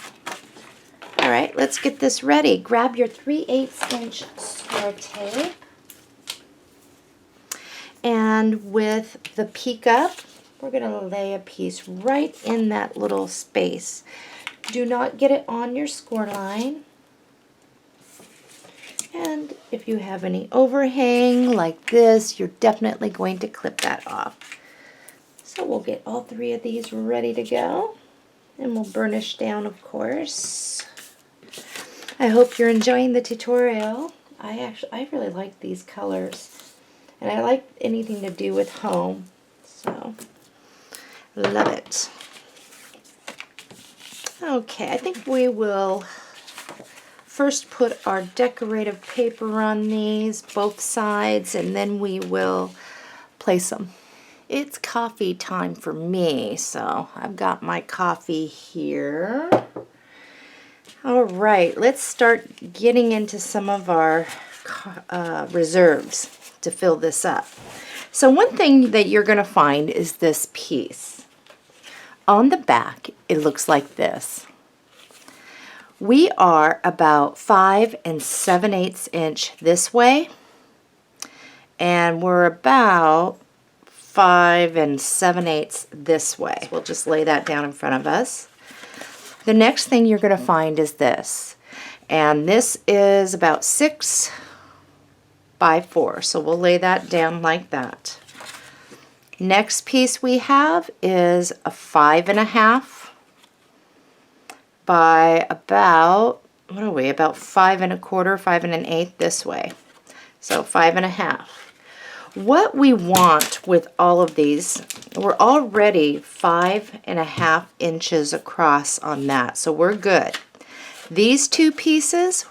All right, let's get this ready. Grab your 3/8 inch score tape, and with the peak up, we're going to lay a piece right in that little space. Do not get it on your score line. And if you have any overhang like this, you're definitely going to clip that off. So we'll get all 3 of these ready to go, and we'll burnish down, of course. I hope you're enjoying the tutorial. I really like these colors, and I like anything to do with home, so love it. Okay, I think we will first put our decorative paper on these, both sides, and then we will place them. It's coffee time for me, so I've got my coffee here. All right, let's start getting into some of our reserves to fill this up. So one thing that you're going to find is this piece. On the back, it looks like this. We are about 5 7/8 inch this way, and we're about 5 7/8 this way. We'll just lay that down in front of us. The next thing you're going to find is this, and this is about 6 by 4, so we'll lay that down like that. Next piece we have is a 5 1/2 by about, what are we, about 5 1/4, 5 1/8 this way. So 5 1/2. What we want with all of these, we're already 5 1/2 inches across on that, so we're good. These 2 pieces,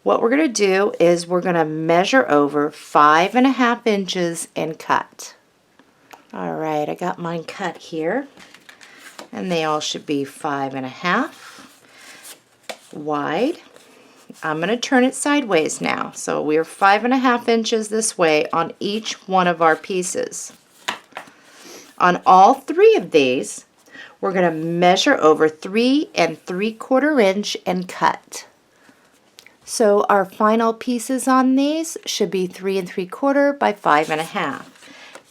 what we're going to do is we're going to measure over 5 1/2 inches and cut. All right, I got mine cut here, and they all should be 5 1/2 wide. I'm going to turn it sideways now. So we're 5 1/2 inches this way on each one of our pieces. On all 3 of these, we're going to measure over 3 3/4 inch and cut. So our final pieces on these should be 3 3/4 by 5 1/2.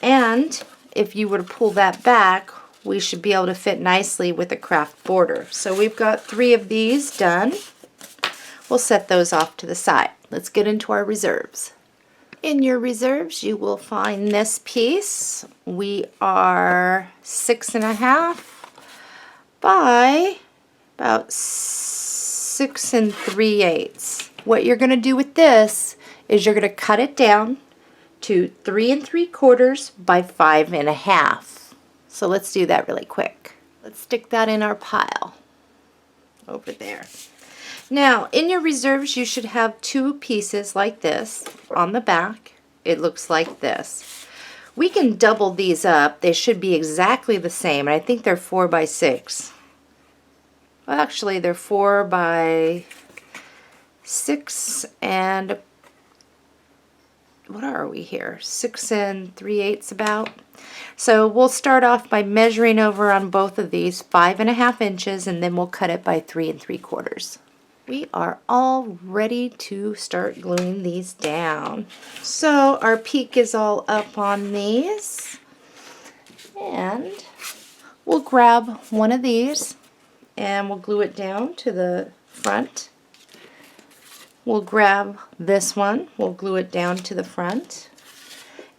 And if you were to pull that back, we should be able to fit nicely with a craft border. So we've got 3 of these done. We'll set those off to the side. Let's get into our reserves. In your reserves, you will find this piece. We are 6 1/2 by about 6 3/8. What you're going to do with this is you're going to cut it down to 3 3/4 by 5 1/2. So let's do that really quick. Let's stick that in our pile over there. Now, in your reserves, you should have 2 pieces like this. On the back, it looks like this. We can double these up. They should be exactly the same, and I think they're 4 by 6. Well, actually, they're 4 by 6 and what are we here? 6 3/8 about. So we'll start off by measuring over on both of these 5 1/2 inches, and then we'll cut it by 3 3/4. We are all ready to start gluing these down. So our peak is all up on these, and we'll grab one of these and we'll glue it down to the front. We'll grab this one, we'll glue it down to the front,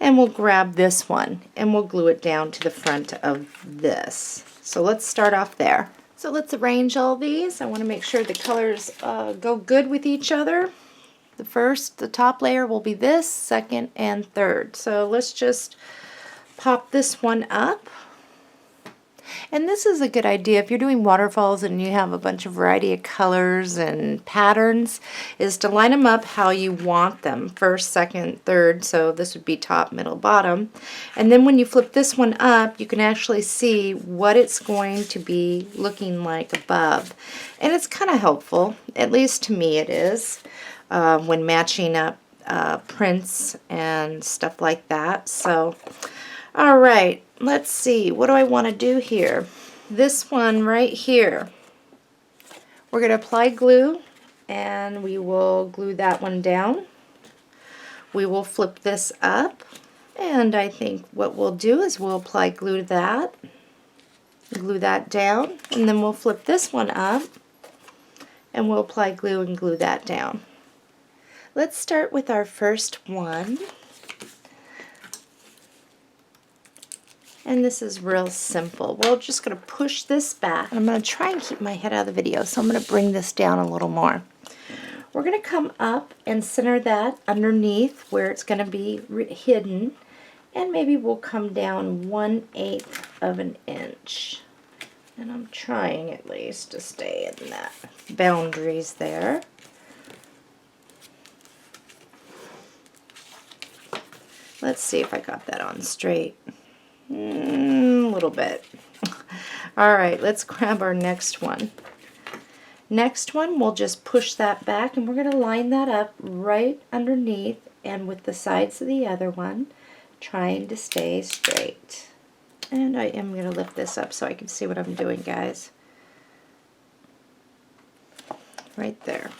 and we'll grab this one and we'll glue it down to the front of this. So let's start off there. So let's arrange all these. I want to make sure the colors go good with each other. The top layer will be this, second and third. So let's just pop this one up. And this is a good idea if you're doing waterfalls and you have a bunch of variety of colors and patterns, is to line them up how you want them. First, second, third, so this would be top, middle, bottom. And then when you flip this one up, you can actually see what it's going to be looking like above. And it's kind of helpful, at least to me it is, when matching up prints and stuff like that. So, all right. Let's see, what do I want to do here? This one right here, we're going to apply glue, and we will glue that one down. We will flip this up, and I think what we'll do is we'll apply glue to that, glue that down, and then we'll flip this one up, and we'll apply glue and glue that down. Let's start with our first one. And this is real simple. We're just going to push this back. I'm going to try and keep my head out of the video, so I'm going to bring this down a little more. We're going to come up and center that underneath where it's going to be hidden, and maybe we'll come down 1/8 of an inch. And I'm trying at least to stay in that boundaries there. Let's see if I got that on straight. A little bit. All right, let's grab our next one. Next one, we'll just push that back, and we're going to line that up right underneath and with the sides of the other one, trying to stay straight. And I am going to lift this up so I can see what I'm doing, guys. Right there.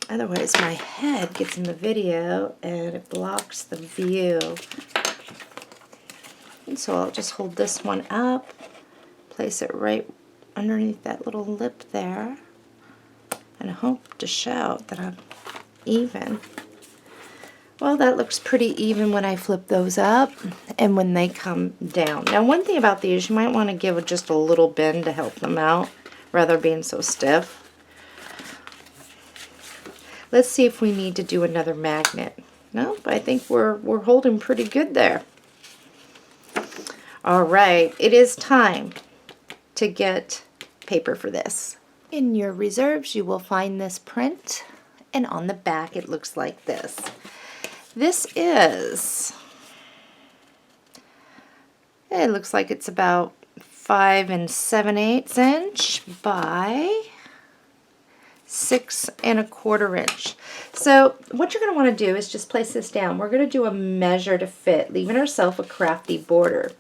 Otherwise, my head gets in the video and it blocks the view. And so I'll just hold this one up, place it right underneath that little lip there, and hope to shout that I'm even. Well, that looks pretty even when I flip those up and when they come down. Now, one thing about these, you might want to give just a little bend to help them out, rather being so stiff. Let's see if we need to do another magnet. No, I think we're holding pretty good there. All right, it is time to get paper for this. In your reserves, you will find this print, and on the back it looks like this. This is, it looks like it's about 5 7/8 inch by 6 1/4 inch. So what you're going to want to do is just place this down. We're going to do a measure to fit, leaving ourselves a crafty border.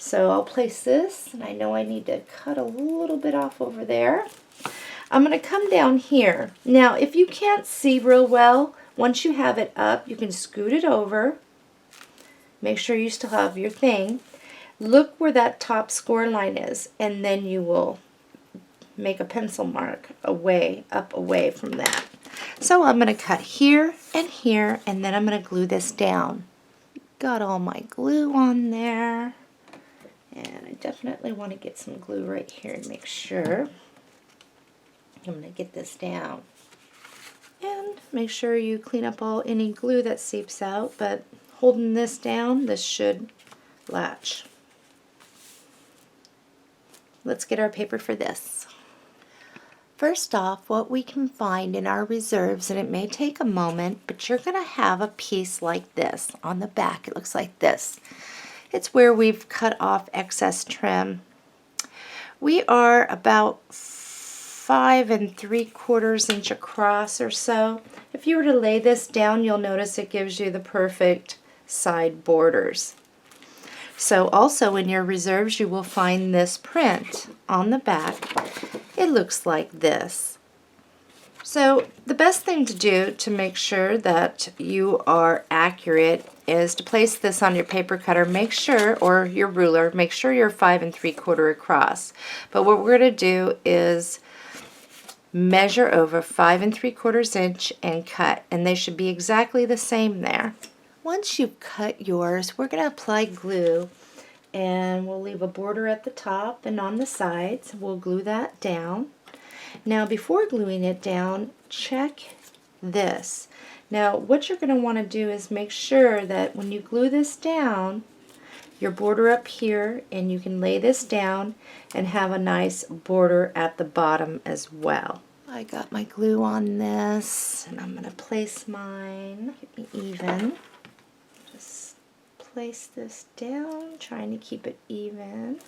So I'll place this, and I know I need to cut a little bit off over there. I'm going to come down here. Now, if you can't see real well, once you have it up, you can scoot it over. Make sure you still have your thing. Look where that top score line is, and then you will make a pencil mark away from that. So I'm going to cut here, and then I'm going to glue this down. Got all my glue on there. And I definitely want to get some glue right here and make sure. I'm going to get this down. And make sure you clean up any glue that seeps out, but holding this down, this should latch. Let's get our paper for this. First off, what we can find in our reserves, and it may take a moment, but you're going to have a piece like this. On the back, it looks like this. It's where we've cut off excess trim. We are about 5 3/4 inch across or so. If you were to lay this down, you'll notice it gives you the perfect side borders. So also in your reserves, you will find this print on the back. It looks like this. So the best thing to do to make sure that you are accurate is to place this on your paper cutter. Make sure, or your ruler, make sure you're 5 3/4 across. But what we're going to do is measure over 5 3/4 inch and cut, and they should be exactly the same there. Once you've cut yours, we're going to apply glue and we'll leave a border at the top and on the sides. We'll glue that down. Now before gluing it down, check this. Now what you're going to want to do is make sure that when you glue this down, your border up here, and you can lay this down and have a nice border at the bottom as well. I got my glue on this, and I'm going to place mine, get me even. Just place this down, trying to keep it even.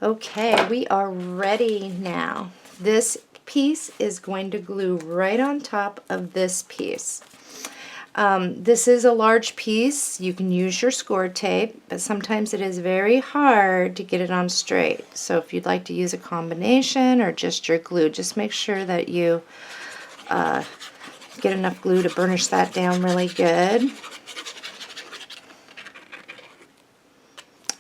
Okay, we are ready now. This piece is going to glue right on top of this piece. This is a large piece. You can use your score tape, but sometimes it is very hard to get it on straight. So if you'd like to use a combination or just your glue, just make sure that you get enough glue to burnish that down really good.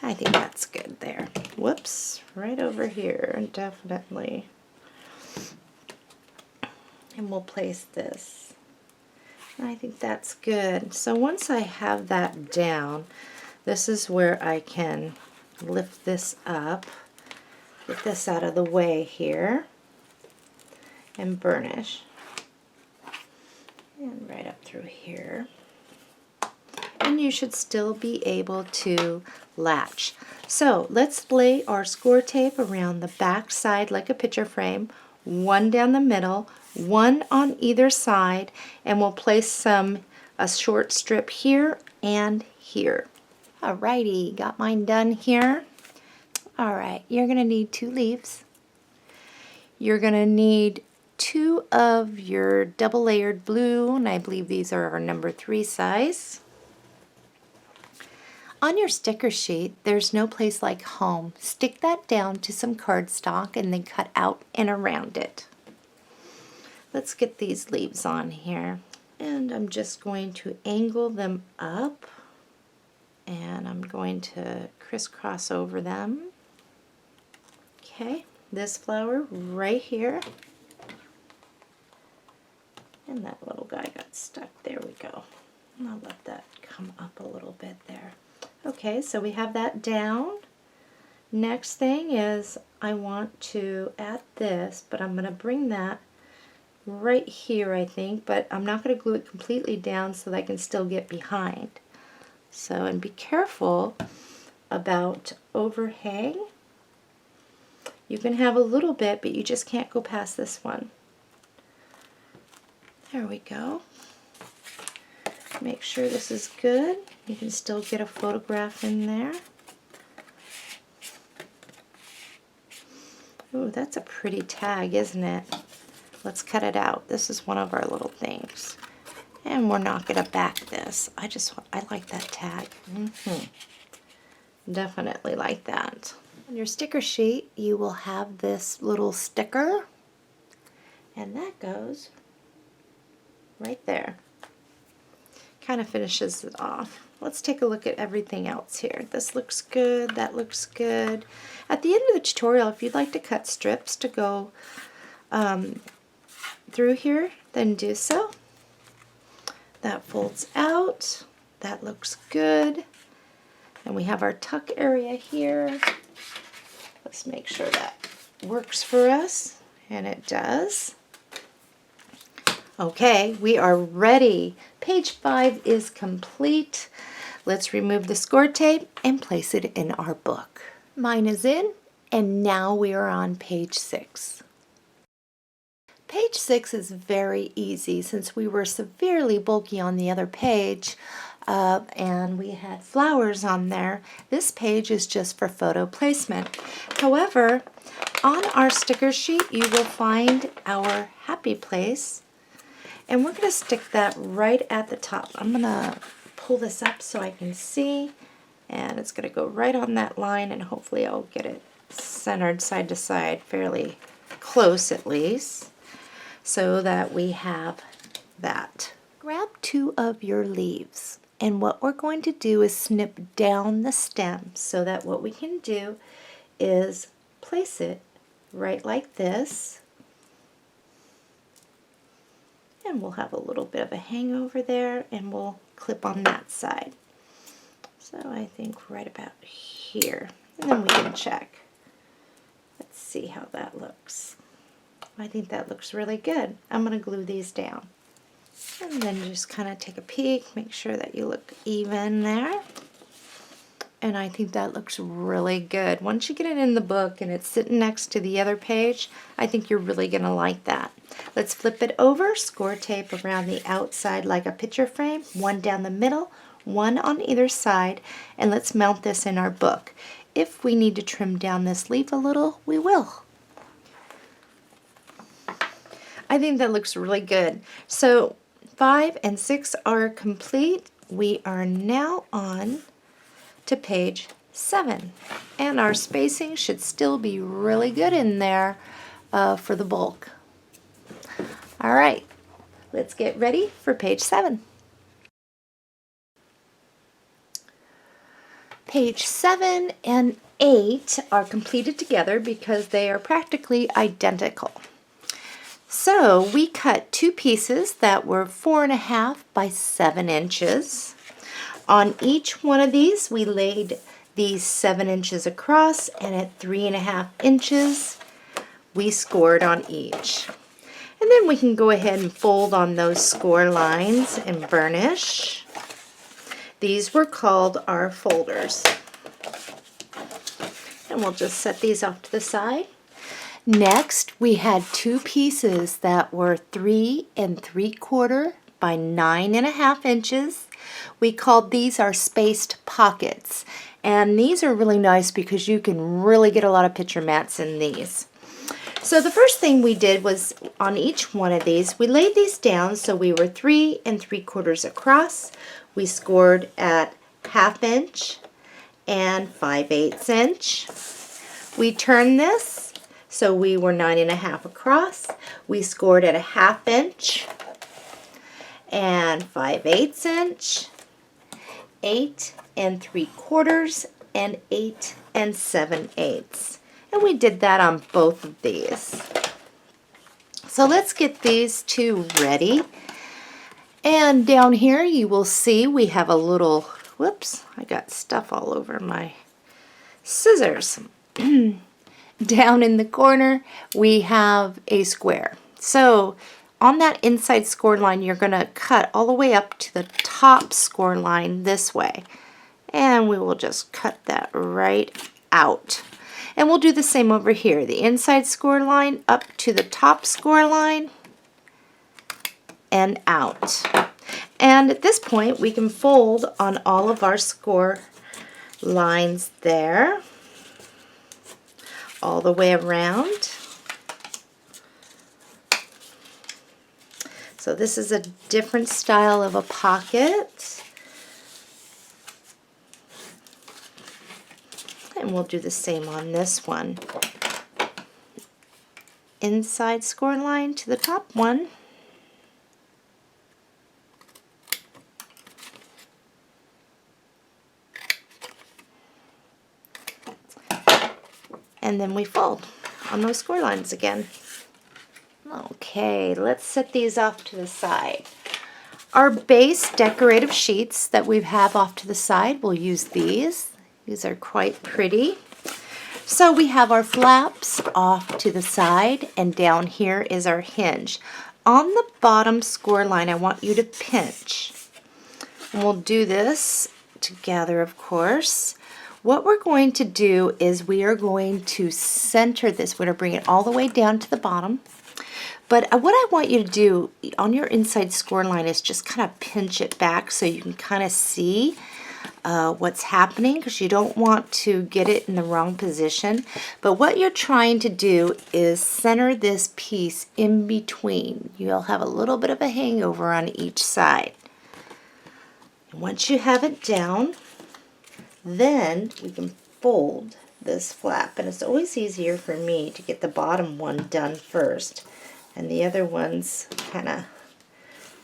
I think that's good there. Whoops, right over here, definitely. And we'll place this. I think that's good. So once I have that down, this is where I can lift this up, get this out of the way here, and burnish. And right up through here. And you should still be able to latch. So let's lay our score tape around the back side like a picture frame, one down the middle, one on either side, and we'll place a short strip here and here. Alrighty, got mine done here. Alright, you're going to need 2 leaves. You're going to need 2 of your double layered blue, and I believe these are our number 3 size. On your sticker sheet, there's no place like home. Stick that down to some cardstock and then cut out and around it. Let's get these leaves on here. And I'm just going to angle them up, and I'm going to crisscross over them. Okay, this flower right here. And that little guy got stuck. There we go. I'll let that come up a little bit there. Okay, so we have that down. Next thing is I want to add this, but I'm going to bring that right here, I think, but I'm not going to glue it completely down so that I can still get behind. So, and be careful about overhang. You can have a little bit, but you just can't go past this one. There we go. Make sure this is good. You can still get a photograph in there. Ooh, that's a pretty tag, isn't it? Let's cut it out. This is one of our little things. And we're not going to back this. I like that tag. Definitely like that. On your sticker sheet, you will have this little sticker. And that goes right there. Kind of finishes it off. Let's take a look at everything else here. This looks good. That looks good. At the end of the tutorial, if you'd like to cut strips to go through here, then do so. That folds out. That looks good. And we have our tuck area here. Let's make sure that works for us. And it does. Okay, we are ready. Page 5 is complete. Let's remove the score tape and place it in our book. Mine is in, and now we are on page 6. Page 6 is very easy since we were severely bulky on the other page and we had flowers on there. This page is just for photo placement. However, on our sticker sheet you will find our happy place. And we're going to stick that right at the top. I'm going to pull this up so I can see. And it's going to go right on that line, and hopefully I'll get it centered side to side, fairly close at least, so that we have that. Grab 2 of your leaves. And what we're going to do is snip down the stem so that what we can do is place it right like this. And we'll have a little bit of a hangover there, and we'll clip on that side. So I think right about here. And then we can check. Let's see how that looks. I think that looks really good. I'm going to glue these down. And then just kind of take a peek, make sure that you look even there. And I think that looks really good. Once you get it in the book and it's sitting next to the other page, I think you're really going to like that. Let's flip it over, score tape around the outside like a picture frame, one down the middle, one on either side, and let's mount this in our book. If we need to trim down this leaf a little, we will. I think that looks really good. So 5 and 6 are complete. We are now on to page 7, and our spacing should still be really good in there for the bulk. All right, let's get ready for page 7. Page 7 and 8 are completed together because they are practically identical. So we cut 2 pieces that were 4.5 by 7 inches. On each one of these, we laid these 7 inches across, and at 3.5 inches, we scored on each. And then we can go ahead and fold on those score lines and burnish. These were called our folders. And we'll just set these off to the side. Next, we had 2 pieces that were 3 3/4 by 9.5 inches. We called these our spaced pockets. And these are really nice because you can really get a lot of picture mats in these. So the first thing we did was on each one of these, we laid these down so we were 3 3/4 across. We scored at 1/2 inch and 5/8 inch. We turned this so we were 9.5 across. We scored at 1/2 inch and 5/8 inch, 8 3/4 and 8 7/8. And we did that on both of these. So let's get these 2 ready. And down here you will see we have a little, whoops, I got stuff all over my scissors. Down in the corner we have a square. So on that inside score line, you're going to cut all the way up to the top score line this way. And we will just cut that right out. And we'll do the same over here. The inside score line up to the top score line and out. And at this point, we can fold on all of our score lines there, all the way around. So this is a different style of a pocket. And we'll do the same on this one. Inside score line to the top one. And then we fold on those score lines again. Okay, let's set these off to the side. Our base decorative sheets that we have off to the side, we'll use these. These are quite pretty. So we have our flaps off to the side, and down here is our hinge. On the bottom score line, I want you to pinch. And we'll do this together, of course. What we're going to do is we are going to center this. We're going to bring it all the way down to the bottom. But what I want you to do on your inside score line is just kind of pinch it back so you can kind of see what's happening, because you don't want to get it in the wrong position. But what you're trying to do is center this piece in between. You'll have a little bit of a hangover on each side. And once you have it down, then we can fold this flap. And it's always easier for me to get the bottom one done first. And the other ones kind of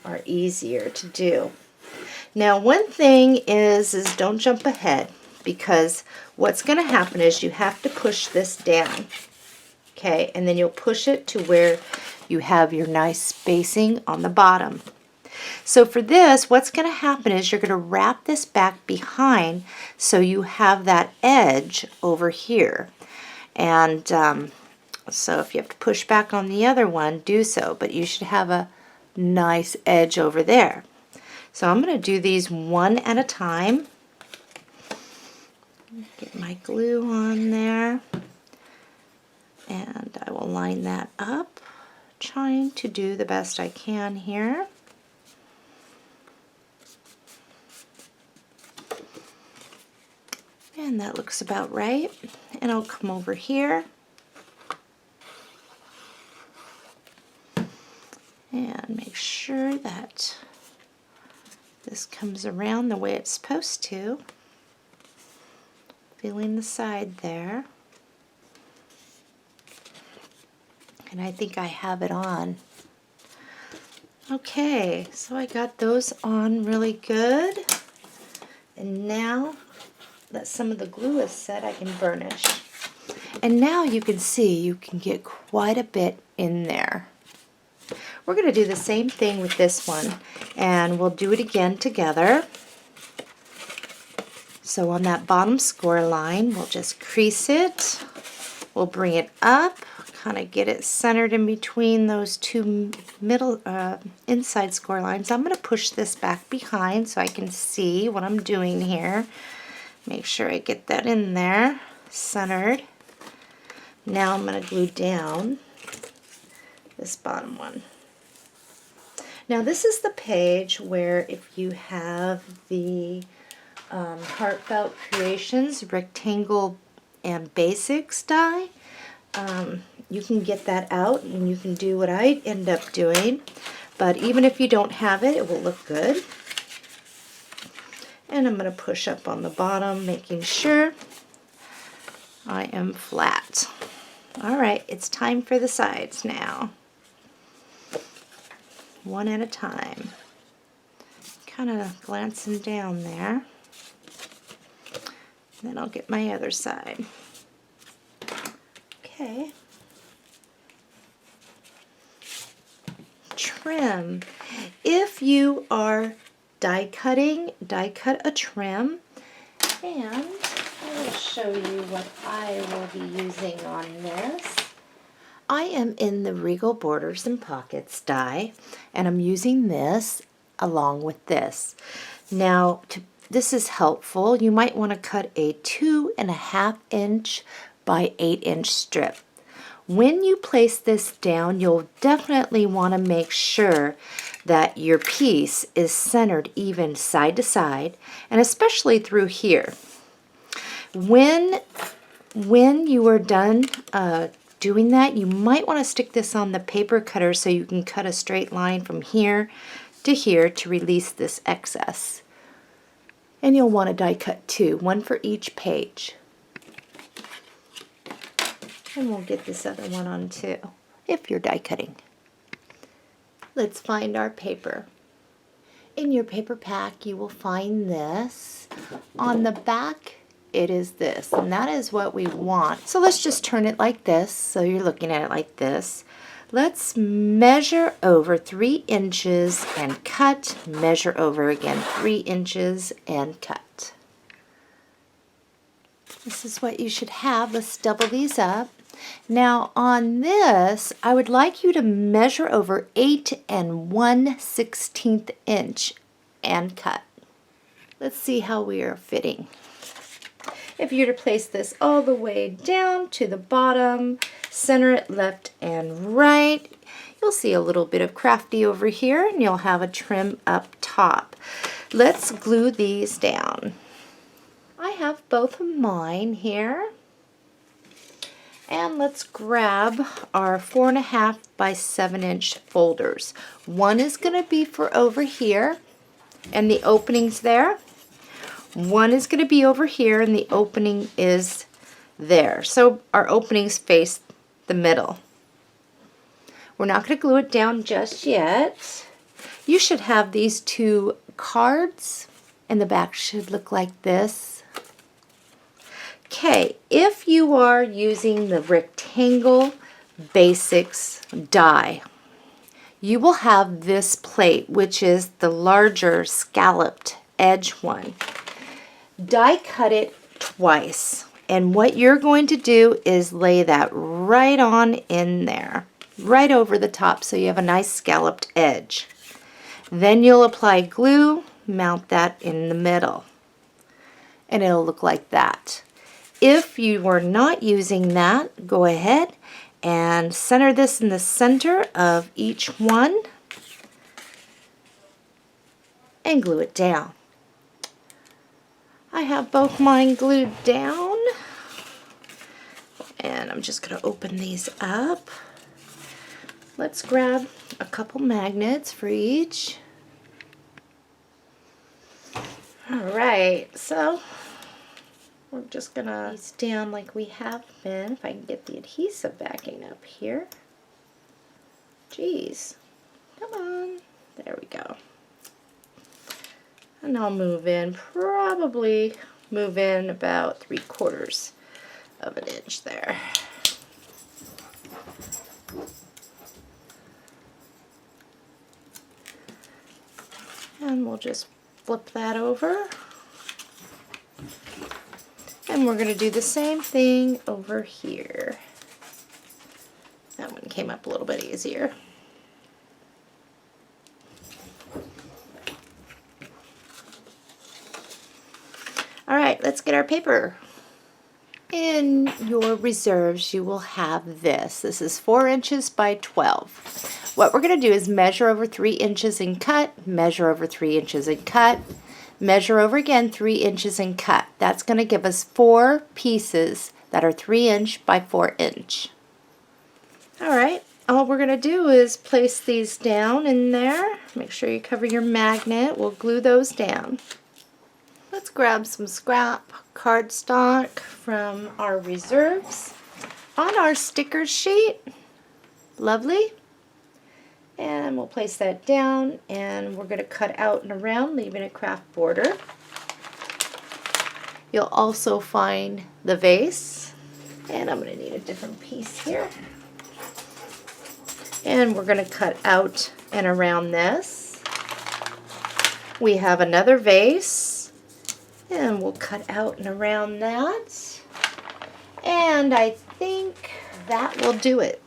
are easier to do. Now one thing is don't jump ahead, because what's going to happen is you have to push this down. Okay, and then you'll push it to where you have your nice spacing on the bottom. So for this, what's going to happen is you're going to wrap this back behind so you have that edge over here. And so if you have to push back on the other one, do so, but you should have a nice edge over there. So I'm going to do these one at a time. Get my glue on there, and I will line that up, trying to do the best I can here. And that looks about right. And I'll come over here and make sure that this comes around the way it's supposed to. Feeling the side there. And I think I have it on. Okay, so I got those on really good. And now that some of the glue is set, I can burnish. And now you can see you can get quite a bit in there. We're going to do the same thing with this one, and we'll do it again together. So on that bottom score line, we'll just crease it. We'll bring it up, kind of get it centered in between those two middle inside score lines. I'm going to push this back behind so I can see what I'm doing here. Make sure I get that in there, centered. Now I'm going to glue down this bottom one. Now this is the page where if you have the Heartfelt Creations Rectangle and Basics die, you can get that out and you can do what I end up doing. But even if you don't have it, it will look good. And I'm going to push up on the bottom, making sure I am flat. Alright, it's time for the sides now. One at a time. Kind of glancing down there. Then I'll get my other side. Okay. Trim. If you are die cutting, die cut a trim, and I will show you what I will be using on this. I am in the Regal Borders and Pockets die, and I'm using this along with this. Now, this is helpful. You might want to cut a 2.5 inch by 8 inch strip. When you place this down, you'll definitely want to make sure that your piece is centered even side to side, and especially through here. When you are done doing that, you might want to stick this on the paper cutter so you can cut a straight line from here to release this excess. And you'll want to die cut two, one for each page. And we'll get this other one on too, if you're die cutting. Let's find our paper. In your paper pack, you will find this. On the back, it is this, and that is what we want. So let's just turn it like this, so you're looking at it like this. Let's measure over 3 inches and cut, measure over again 3 inches and cut. This is what you should have. Let's double these up. Now on this, I would like you to measure over 8 1/16 inch and cut. Let's see how we are fitting. If you were to place this all the way down to the bottom, center it left and right, you'll see a little bit of crafty over here, and you'll have a trim up top. Let's glue these down. I have both of mine here. And let's grab our 4.5 by 7 inch folders. One is going to be for over here, and the opening's there. One is going to be over here, and the opening is there. So our openings face the middle. We're not going to glue it down just yet. You should have these two cards, and the back should look like this. Okay, if you are using the Rectangle Basics die, you will have this plate, which is the larger scalloped edge one. Die cut it twice, and what you're going to do is lay that right on in there, right over the top, so you have a nice scalloped edge. Then you'll apply glue, mount that in the middle, and it'll look like that. If you were not using that, go ahead and center this in the center of each one and glue it down. I have both mine glued down, and I'm just going to open these up. Let's grab a couple magnets for each. Alright, so we're just going to place down like we have been. If I can get the adhesive backing up here. Jeez, come on. There we go. And I'll probably move in about 3/4 of an inch there. And we'll just flip that over. And we're going to do the same thing over here. That one came up a little bit easier. Alright, let's get our paper. In your reserves, you will have this. This is 4 inches by 12. What we're going to do is measure over 3 inches and cut, measure over 3 inches and cut, measure over again 3 inches and cut. That's going to give us 4 pieces that are 3 inch by 4 inch. Alright, all we're going to do is place these down in there. Make sure you cover your magnet. We'll glue those down. Let's grab some scrap cardstock from our reserves on our sticker sheet. Lovely. And we'll place that down, and we're going to cut out and around, leaving a craft border. You'll also find the vase, and I'm going to need a different piece here. And we're going to cut out and around this. We have another vase. And we'll cut out and around that. And I think that will do it.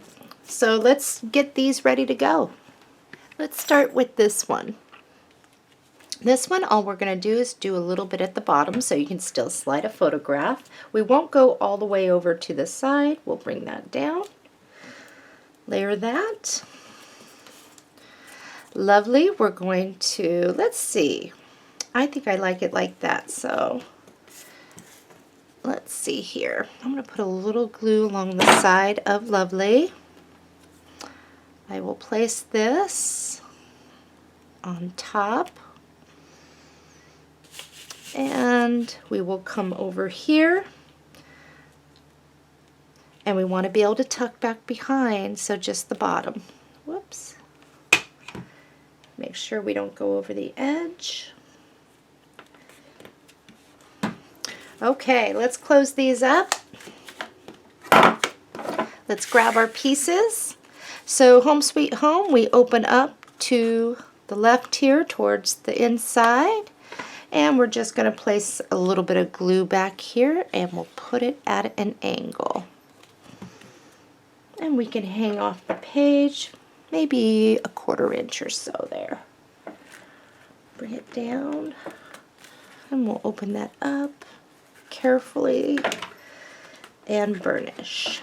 So let's get these ready to go. Let's start with this one. This one, all we're going to do is do a little bit at the bottom so you can still slide a photograph. We won't go all the way over to the side. We'll bring that down. Layer that. Lovely. We're going to, let's see. I think I like it like that, so let's see here. I'm going to put a little glue along the side of Lovely. I will place this on top, and we will come over here, and we want to be able to tuck back behind, so just the bottom. Whoops. Make sure we don't go over the edge. Okay, let's close these up. Let's grab our pieces. So Home Sweet Home, we open up to the left here towards the inside, and we're just going to place a little bit of glue back here, and we'll put it at an angle. And we can hang off the page maybe a 1/4 inch or so there. Bring it down, and we'll open that up carefully and burnish.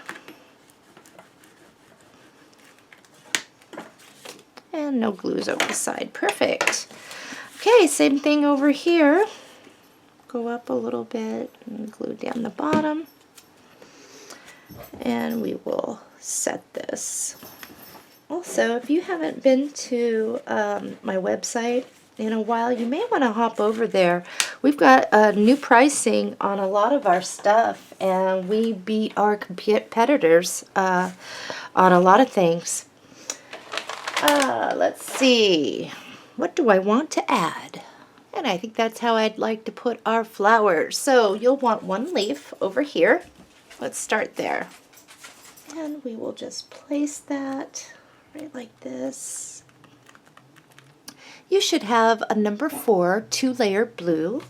And no glues over the side. Perfect. Okay, same thing over here. Go up a little bit and glue down the bottom. And we will set this. Also, if you haven't been to my website in a while, you may want to hop over there. We've got new pricing on a lot of our stuff, and we beat our competitors on a lot of things. Let's see. What do I want to add? And I think that's how I'd like to put our flowers. So you'll want 1 leaf over here. Let's start there. And we will just place that right like this. You should have a number 4 2-layer blue.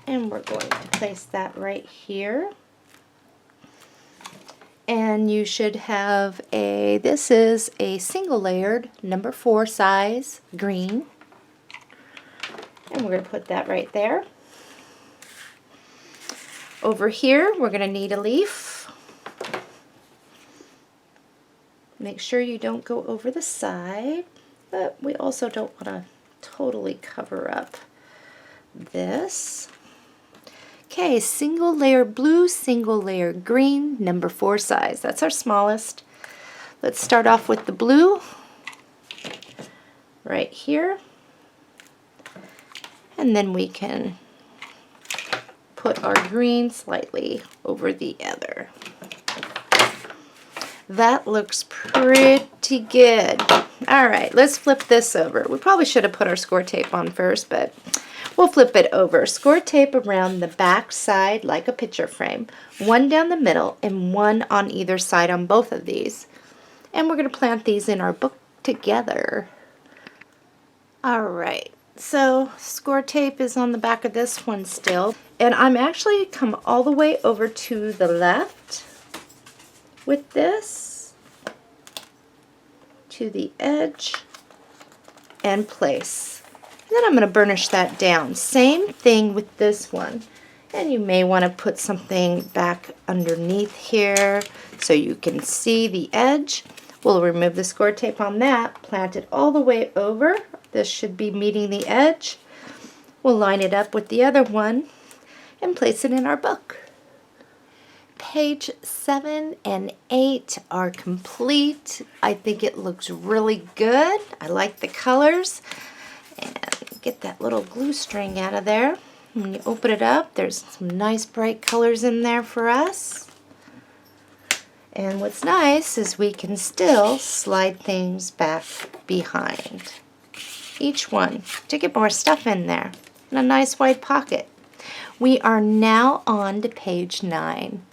And we're going to place that right here. And you should have this is a single layered number 4 size green. And we're going to put that right there. Over here, we're going to need a leaf. Make sure you don't go over the side, but we also don't want to totally cover up this. Okay, single layer blue, single layer green, number 4 size. That's our smallest. Let's start off with the blue right here. And then we can put our green slightly over the other. That looks pretty good. All right, let's flip this over. We probably should have put our score tape on first, but we'll flip it over. Score tape around the back side like a picture frame. 1 down the middle and 1 on either side on both of these. And we're going to plant these in our book together. All right, so score tape is on the back of this one still. And I'm actually come all the way over to the left with this to the edge and place. And then I'm going to burnish that down. Same thing with this one. And you may want to put something back underneath here so you can see the edge. We'll remove the score tape on that, plant it all the way over. This should be meeting the edge. We'll line it up with the other one and place it in our book. Page 7 and 8 are complete. I think it looks really good. I like the colors. And get that little glue string out of there. When you open it up, there's some nice bright colors in there for us. And what's nice is we can still slide things back behind each one to get more stuff in there and a nice wide pocket. We are now on to page 9.